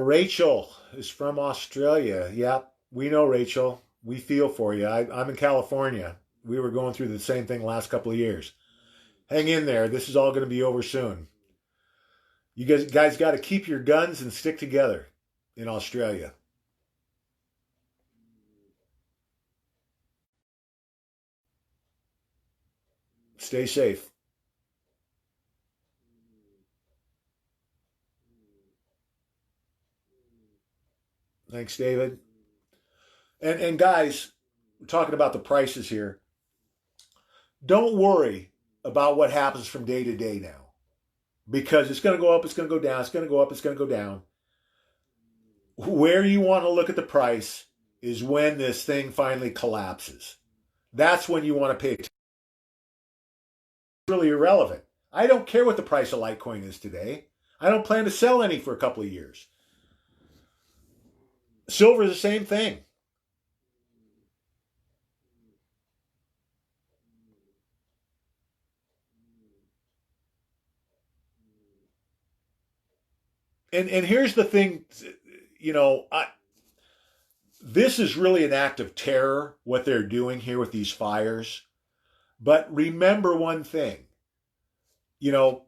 Rachel is from Australia. Yep, we know Rachel. We feel for you. I'm in California. We were going through the same thing the last couple of years. Hang in there. This is all going to be over soon. You guys got to keep your guns and stick together in Australia. Stay safe. Thanks, David. And guys, we're talking about the prices here. Don't worry about what happens from day to day now because it's going to go up, it's going to go down, it's going to go up, it's going to go down. Where you want to look at the price is when this thing finally collapses. That's when you want to pay attention. It's really irrelevant. I don't care what the price of Litecoin is today. I don't plan to sell any for a couple of years. Silver is the same thing. And here's the thing, you know, this is really an act of terror what they're doing here with these fires. But remember one thing, you know,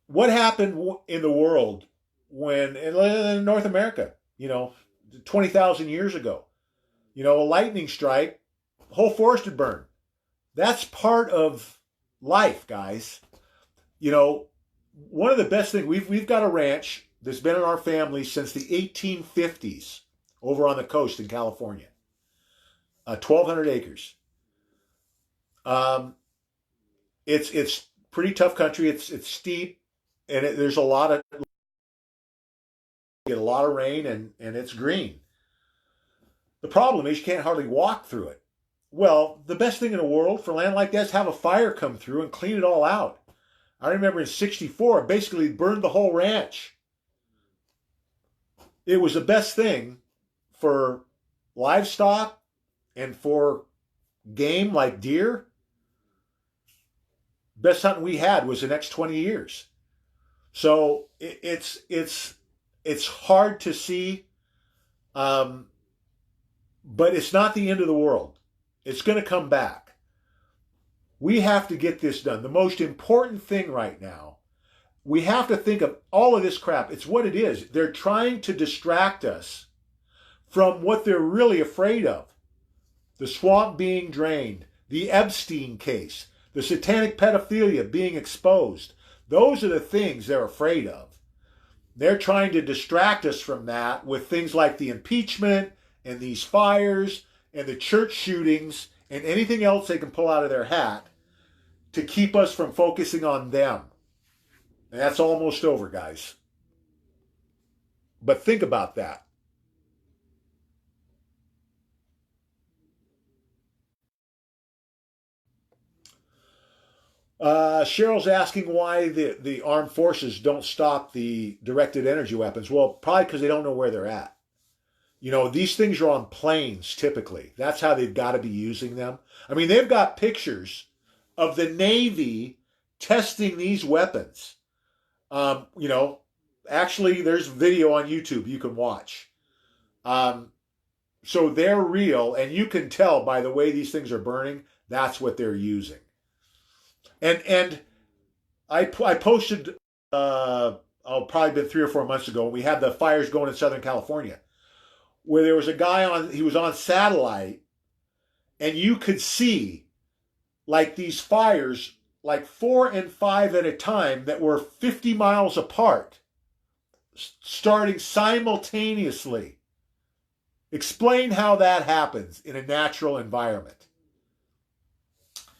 what happened in the world when in North America, 20,000 years ago, a lightning strike, whole forest would burn. That's part of life, guys. You know, one of the best things we've got a ranch that's been in our family since the 1850s over on the coast in California, 1,200 acres. Um, it's pretty tough country. It's steep, and there's a lot of get a lot of rain, and it's green. The problem is you can't hardly walk through it. Well, the best thing in the world for land like that is have a fire come through and clean it all out. I remember in '64, it basically burned the whole ranch. It was the best thing for livestock and for game like deer. Best hunting we had was the next 20 years. So it's hard to see, um, but it's not the end of the world. It's going to come back. We have to get this done. The most important thing right now, we have to think of all of this crap. It's what it is. They're trying to distract us from what they're really afraid of. the swamp being drained, the Epstein case, the satanic pedophilia being exposed. Those are the things they're afraid of. They're trying to distract us from that with things like the impeachment and these fires and the church shootings and anything else they can pull out of their hat to keep us from focusing on them. And that's almost over, guys. But think about that. Cheryl's asking why the armed forces don't stop the directed energy weapons. Well, probably because they don't know where they're at. You know, these things are on planes typically. That's how they've got to be using them. I mean, they've got pictures of the Navy testing these weapons. You know, actually, there's video on YouTube you can watch. So they're real, and you can tell by the way these things are burning, that's what they're using. And I posted, probably been 3 or 4 months ago, we had the fires going in Southern California, where there was a guy he was on satellite, and you could see like these fires, like 4 and 5 at a time that were 50 miles apart, starting simultaneously. Explain how that happens in a natural environment.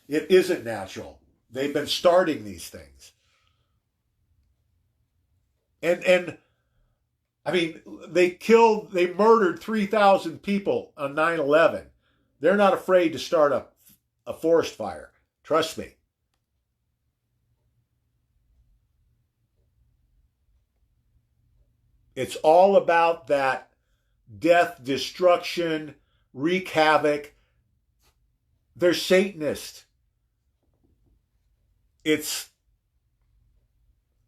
It isn't natural. They've been starting these things. And I mean, they murdered 3,000 people on 9/11. They're not afraid to start a forest fire. Trust me. It's all about that death, destruction, wreak havoc. They're Satanists. It's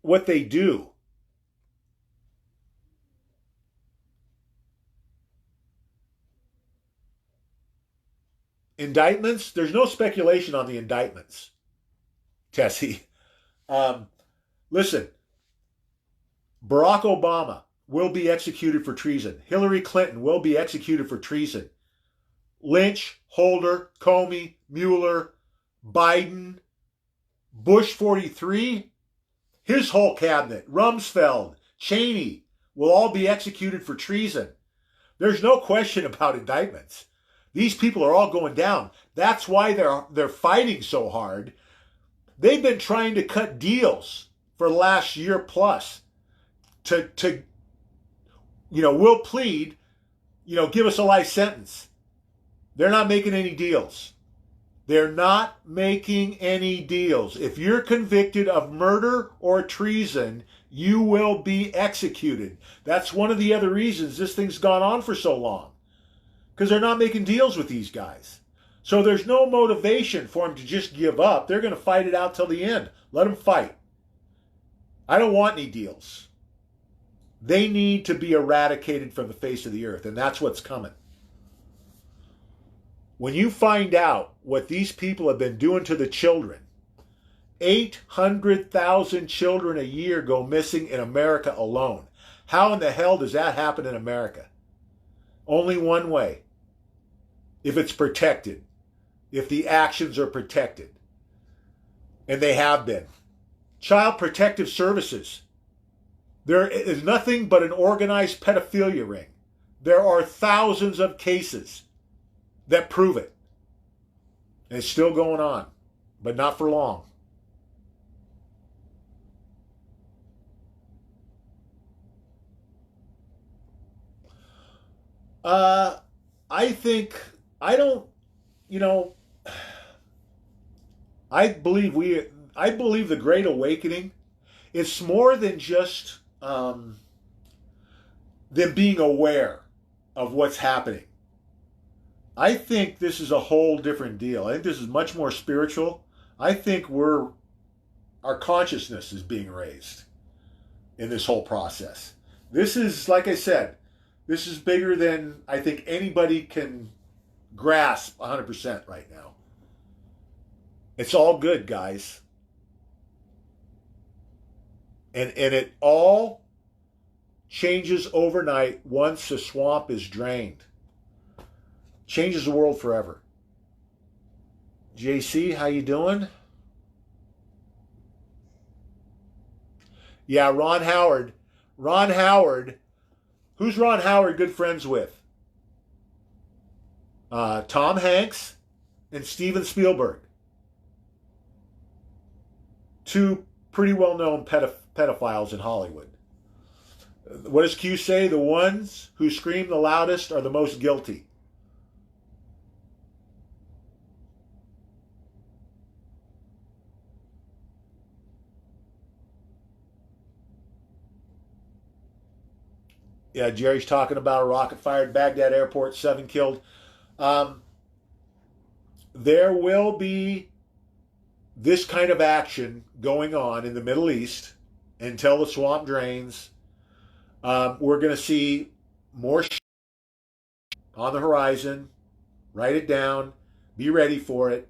what they do. Indictments? There's no speculation on the indictments, Tessie. Listen, Barack Obama will be executed for treason. Hillary Clinton will be executed for treason. Lynch, Holder, Comey, Mueller, Biden, Bush 43, his whole cabinet, Rumsfeld, Cheney, will all be executed for treason. There's no question about indictments. These people are all going down. That's why they're fighting so hard. They've been trying to cut deals for the last year plus to we'll plead, give us a life sentence. They're not making any deals. They're not making any deals. If you're convicted of murder or treason, you will be executed. That's one of the other reasons this thing's gone on for so long. Because they're not making deals with these guys. So there's no motivation for them to just give up. They're going to fight it out till the end. Let them fight. I don't want any deals. They need to be eradicated from the face of the earth, and that's what's coming. When you find out what these people have been doing to the children, 800,000 children a year go missing in America alone. How in the hell does that happen in America? Only one way. If it's protected. If the actions are protected. And they have been. Child Protective Services. There is nothing but an organized pedophilia ring. There are thousands of cases that prove it. And it's still going on. But not for long. I think, I don't, I believe the Great Awakening, it's more than just them being aware of what's happening. I think this is a whole different deal. I think this is much more spiritual. I think our consciousness is being raised in this whole process. This is, like I said, this is bigger than I think anybody can grasp 100% right now. It's all good, guys. And it all changes overnight once the swamp is drained. Changes the world forever. JC, how you doing? Yeah, Ron Howard. Ron Howard. Who's Ron Howard good friends with? Tom Hanks and Steven Spielberg. Two pretty well-known pedophiles in Hollywood. What does Q say? The ones who scream the loudest are the most guilty. Yeah, Jerry's talking about a rocket fired Baghdad airport, 7 killed. Um, there will be this kind of action going on in the Middle East until the swamp drains. We're going to see more on the horizon. Write it down. Be ready for it.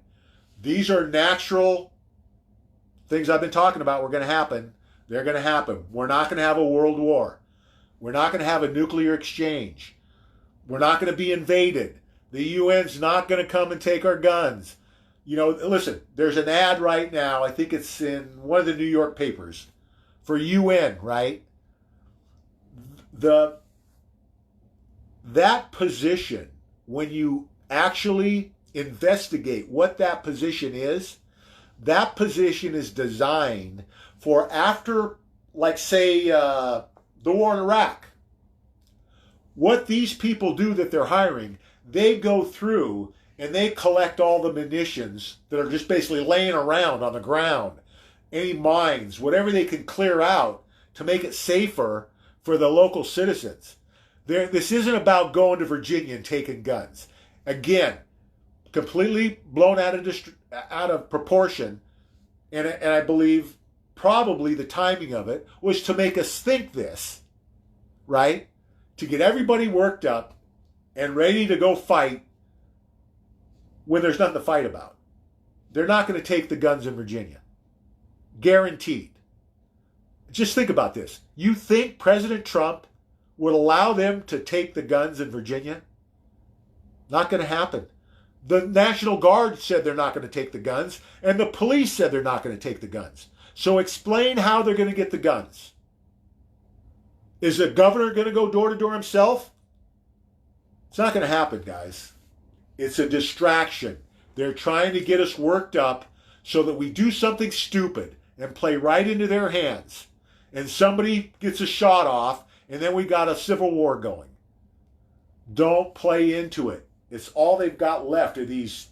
These are natural things I've been talking about were going to happen. They're going to happen. We're not going to have a world war. We're not going to have a nuclear exchange. We're not going to be invaded. The UN's not going to come and take our guns. You know, listen, there's an ad right now, I think it's in one of the New York papers, for UN, right? That position, when you actually investigate what that position is designed for after, like, say, the war in Iraq. What these people do that they're hiring, they go through and they collect all the munitions that are just basically laying around on the ground, any mines, whatever they can clear out to make it safer for the local citizens. This isn't about going to Virginia and taking guns. Again, completely blown out of proportion, and I believe probably the timing of it was to make us think this, right? To get everybody worked up and ready to go fight when there's nothing to fight about. They're not going to take the guns in Virginia. Guaranteed. Just think about this. You think President Trump would allow them to take the guns in Virginia? Not going to happen. The National Guard said they're not going to take the guns, and the police said they're not going to take the guns. So explain how they're going to get the guns. Is the governor going to go door to door himself? It's not going to happen, guys. It's a distraction. They're trying to get us worked up so that we do something stupid and play right into their hands. And somebody gets a shot off, and then we got a civil war going. Don't play into it. It's all they've got left are these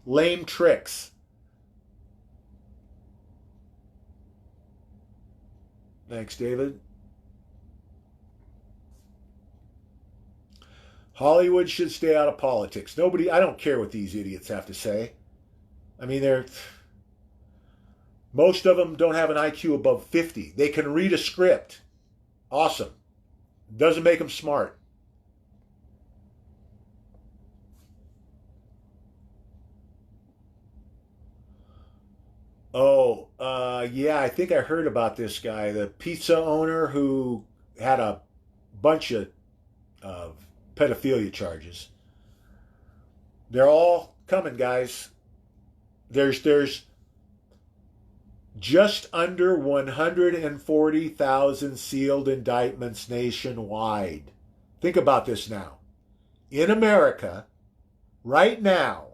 lame tricks. Thanks, David. Hollywood should stay out of politics. I don't care what these idiots have to say. I mean, most of them don't have an IQ above 50. They can read a script. Awesome. Doesn't make them smart. Oh, yeah, I think I heard about this guy, the pizza owner who had a bunch of pedophilia charges. They're all coming, guys. There's just under 140,000 sealed indictments nationwide. Think about this now. In America, right now,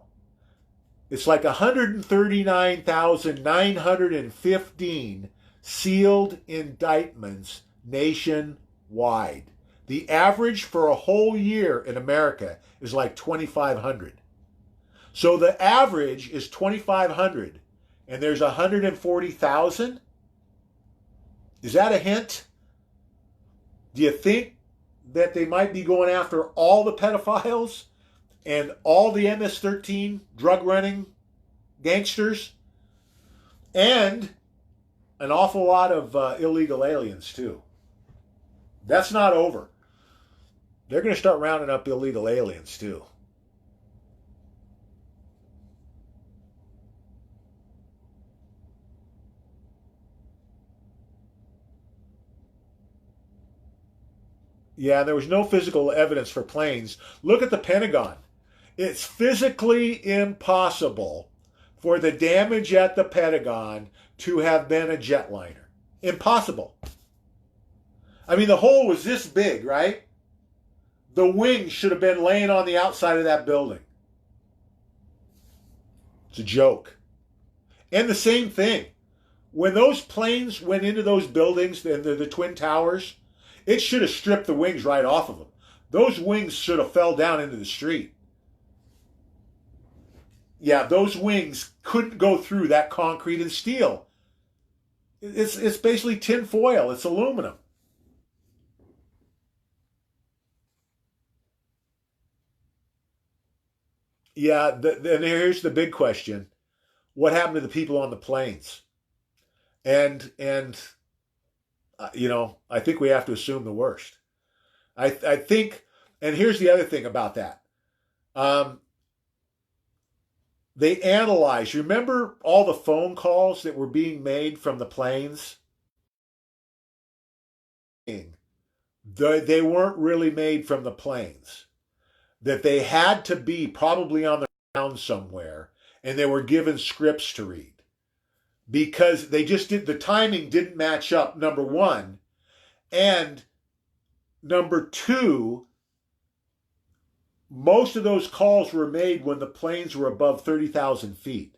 it's like 139,915 sealed indictments nationwide. The average for a whole year in America is like 2,500. So the average is 2,500, and there's 140,000? Is that a hint? Do you think that they might be going after all the pedophiles and all the MS-13 drug-running gangsters and an awful lot of illegal aliens, too? That's not over. They're going to start rounding up illegal aliens, too. Yeah, there was no physical evidence for planes. Look at the Pentagon. It's physically impossible for the damage at the Pentagon to have been a jetliner. Impossible. I mean, the hole was this big, right? The wings should have been laying on the outside of that building. It's a joke. And the same thing. When those planes went into those buildings, the Twin Towers, it should have stripped the wings right off of them. Those wings should have fell down into the street. Yeah, those wings couldn't go through that concrete and steel. It's basically tin foil. It's aluminum. Yeah, and here's the big question: what happened to the people on the planes? And I think we have to assume the worst. I think, and here's the other thing about that. Um, they analyzed. Remember all the phone calls that were being made from the planes? They weren't really made from the planes. That they had to be probably on the ground somewhere, and they were given scripts to read because they just did the timing didn't match up. Number one, and number two, most of those calls were made when the planes were above 30,000 feet.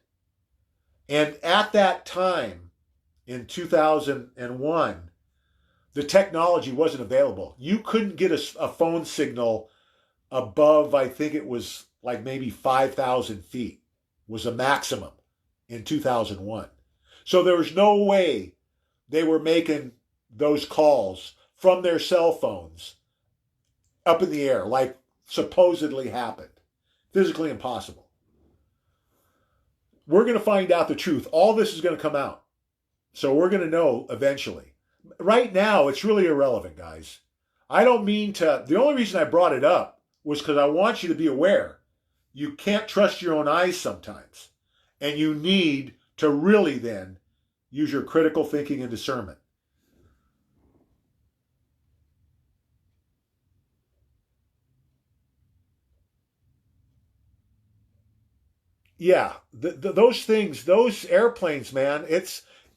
And at that time, in 2001, the technology wasn't available. You couldn't get a phone signal above, I think it was like maybe 5,000 feet was a maximum in 2001. So there was no way they were making those calls from their cell phones up in the air like supposedly happened. Physically impossible. We're going to find out the truth. All this is going to come out. So we're going to know eventually. Right now, it's really irrelevant, guys. I don't mean to. The only reason I brought it up was because I want you to be aware. You can't trust your own eyes sometimes. And you need to really then use your critical thinking and discernment. Yeah, those things, those airplanes, man,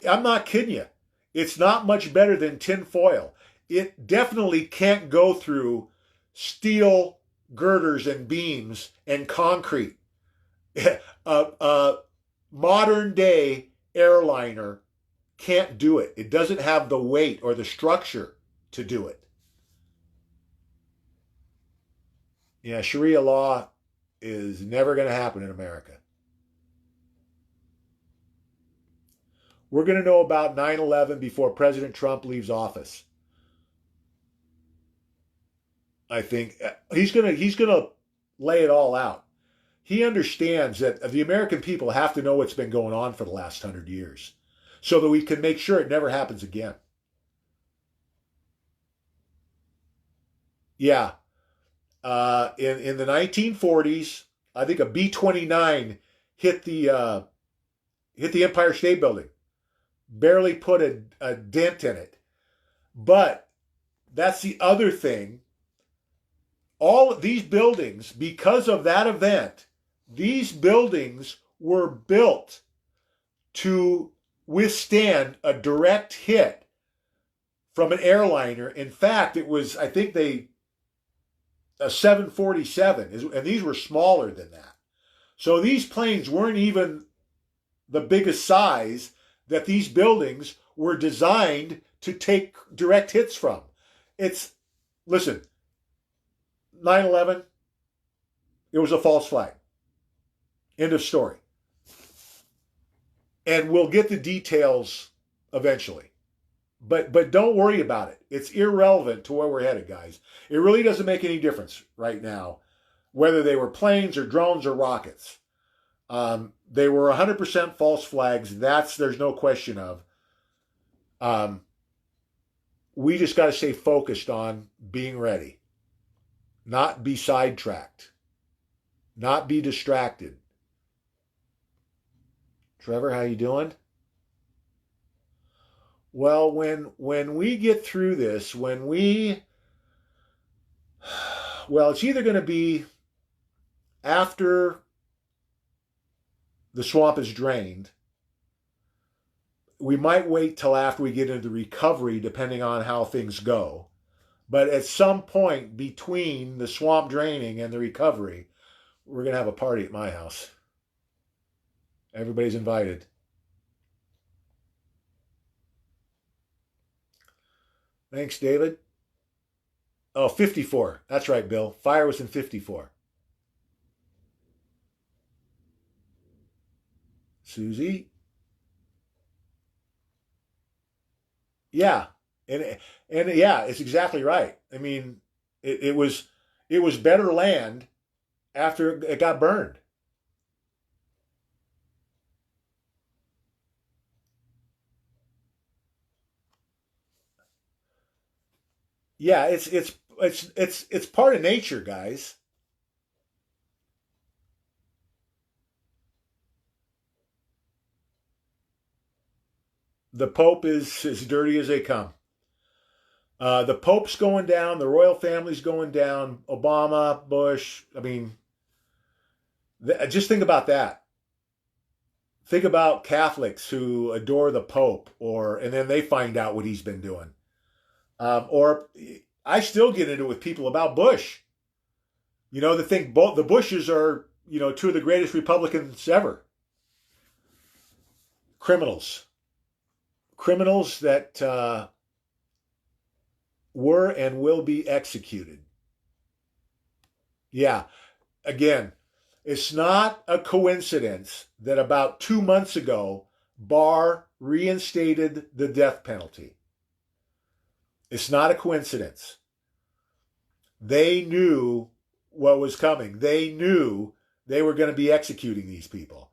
I'm not kidding you. It's not much better than tin foil. It definitely can't go through steel girders and beams and concrete. A modern day airliner can't do it. It doesn't have the weight or the structure to do it. Yeah, Sharia law is never going to happen in America. We're going to know about 9/11 before President Trump leaves office. I think he's going to lay it all out. He understands that the American people have to know what's been going on for the last 100 years so that we can make sure it never happens again. Yeah. In the 1940s, I think a B-29 hit the Empire State Building, barely put a dent in it. But that's the other thing. All of these buildings, because of that event, these buildings were built to withstand a direct hit from an airliner. In fact, it was, I think a 747, and these were smaller than that. So these planes weren't even the biggest size that these buildings were designed to take direct hits from. Listen, 9/11, it was a false flag. End of story. And we'll get the details eventually. But don't worry about it. It's irrelevant to where we're headed, guys. It really doesn't make any difference right now, whether they were planes or drones or rockets. They were 100% false flags. There's no question of. Um, we just got to stay focused on being ready, not be sidetracked, not be distracted. Trevor, how you doing? Well, when we get through this, when we Well, it's either going to be after the swamp is drained. We might wait till after we get into recovery, depending on how things go. But at some point between the swamp draining and the recovery, we're going to have a party at my house. Everybody's invited. Thanks, David. Oh, 54. That's right, Bill. Fire was in 54. Susie? Yeah. And yeah, it's exactly right. I mean, it was better land after it got burned. Yeah, it's part of nature, guys. The Pope is as dirty as they come. The Pope's going down. The royal family's going down. Obama, Bush. I mean, just think about that. Think about Catholics who adore the Pope, or and then they find out what he's been doing. Or I still get into it with people about Bush. They think both the Bushes are two of the greatest Republicans ever. Criminals, criminals that were and will be executed. Yeah, again, it's not a coincidence that about 2 months ago, Barr reinstated the death penalty. It's not a coincidence. They knew what was coming. They knew they were going to be executing these people.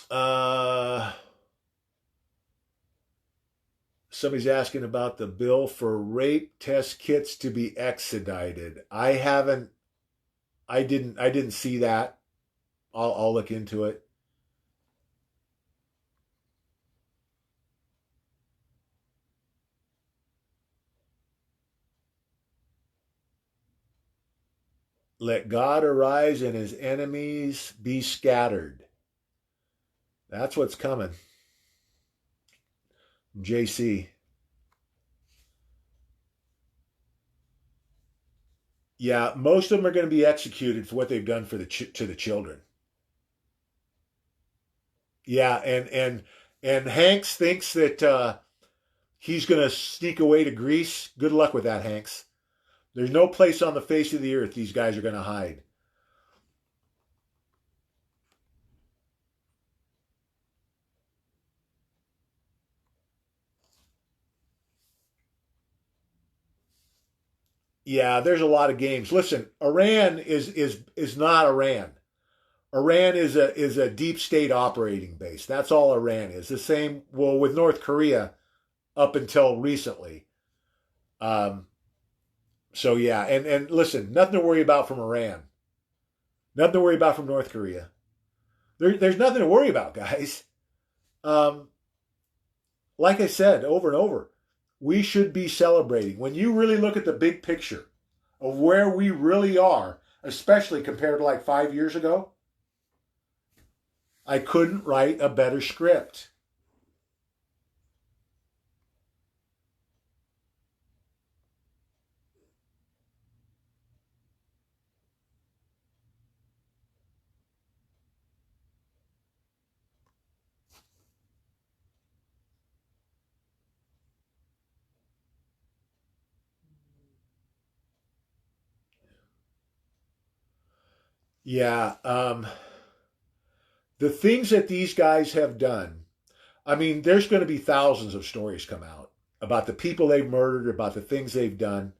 Uh, Somebody's asking about the bill for rape test kits to be expedited. I haven't. I didn't see that. I'll look into it. Let God arise and his enemies be scattered. That's what's coming. JC. Yeah, most of them are going to be executed for what they've done for to the children. Yeah, and Hanks thinks that he's going to sneak away to Greece. Good luck with that, Hanks. There's no place on the face of the earth these guys are going to hide. Yeah, there's a lot of games. Listen, Iran is not Iran. Iran is a deep state operating base. That's all Iran is. The same well with North Korea up until recently. Um, so yeah, and listen, nothing to worry about from Iran. Nothing to worry about from North Korea. There's nothing to worry about, guys. Um, like I said over and over, we should be celebrating. When you really look at the big picture of where we really are, especially compared to like 5 years ago, I couldn't write a better script. Yeah, the things that these guys have done. I mean, there's going to be thousands of stories come out about the people they've murdered, about the things they've done.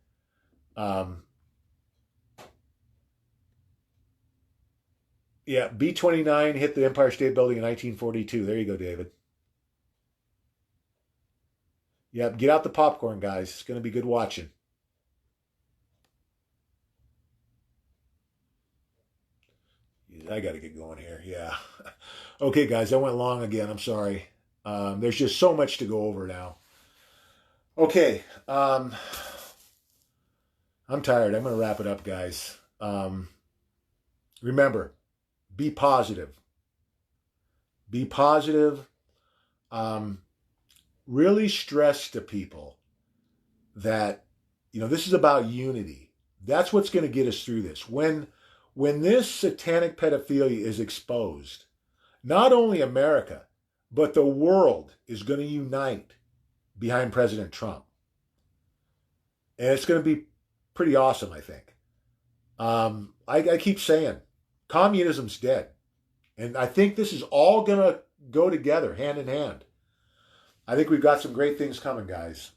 Um, yeah, B-29 hit the Empire State Building in 1942. There you go, David. Yep, get out the popcorn, guys. It's going to be good watching. I gotta get going here. Yeah. Okay, guys, I went long again. I'm sorry. There's just so much to go over now. Okay. I'm tired. I'm gonna wrap it up, guys. Remember, be positive. Be positive. Um, really stress to people that this is about unity. That's what's going to get us through this. When this satanic pedophilia is exposed, not only America, but the world is going to unite behind President Trump. And it's going to be pretty awesome, I think. I keep saying communism's dead. And I think this is all going to go together, hand in hand. I think we've got some great things coming, guys.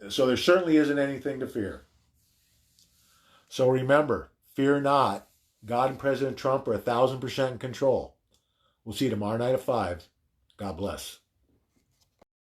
So there certainly isn't anything to fear. So remember, fear not. God and President Trump are 1,000% in control. We'll see you tomorrow night at 5. God bless.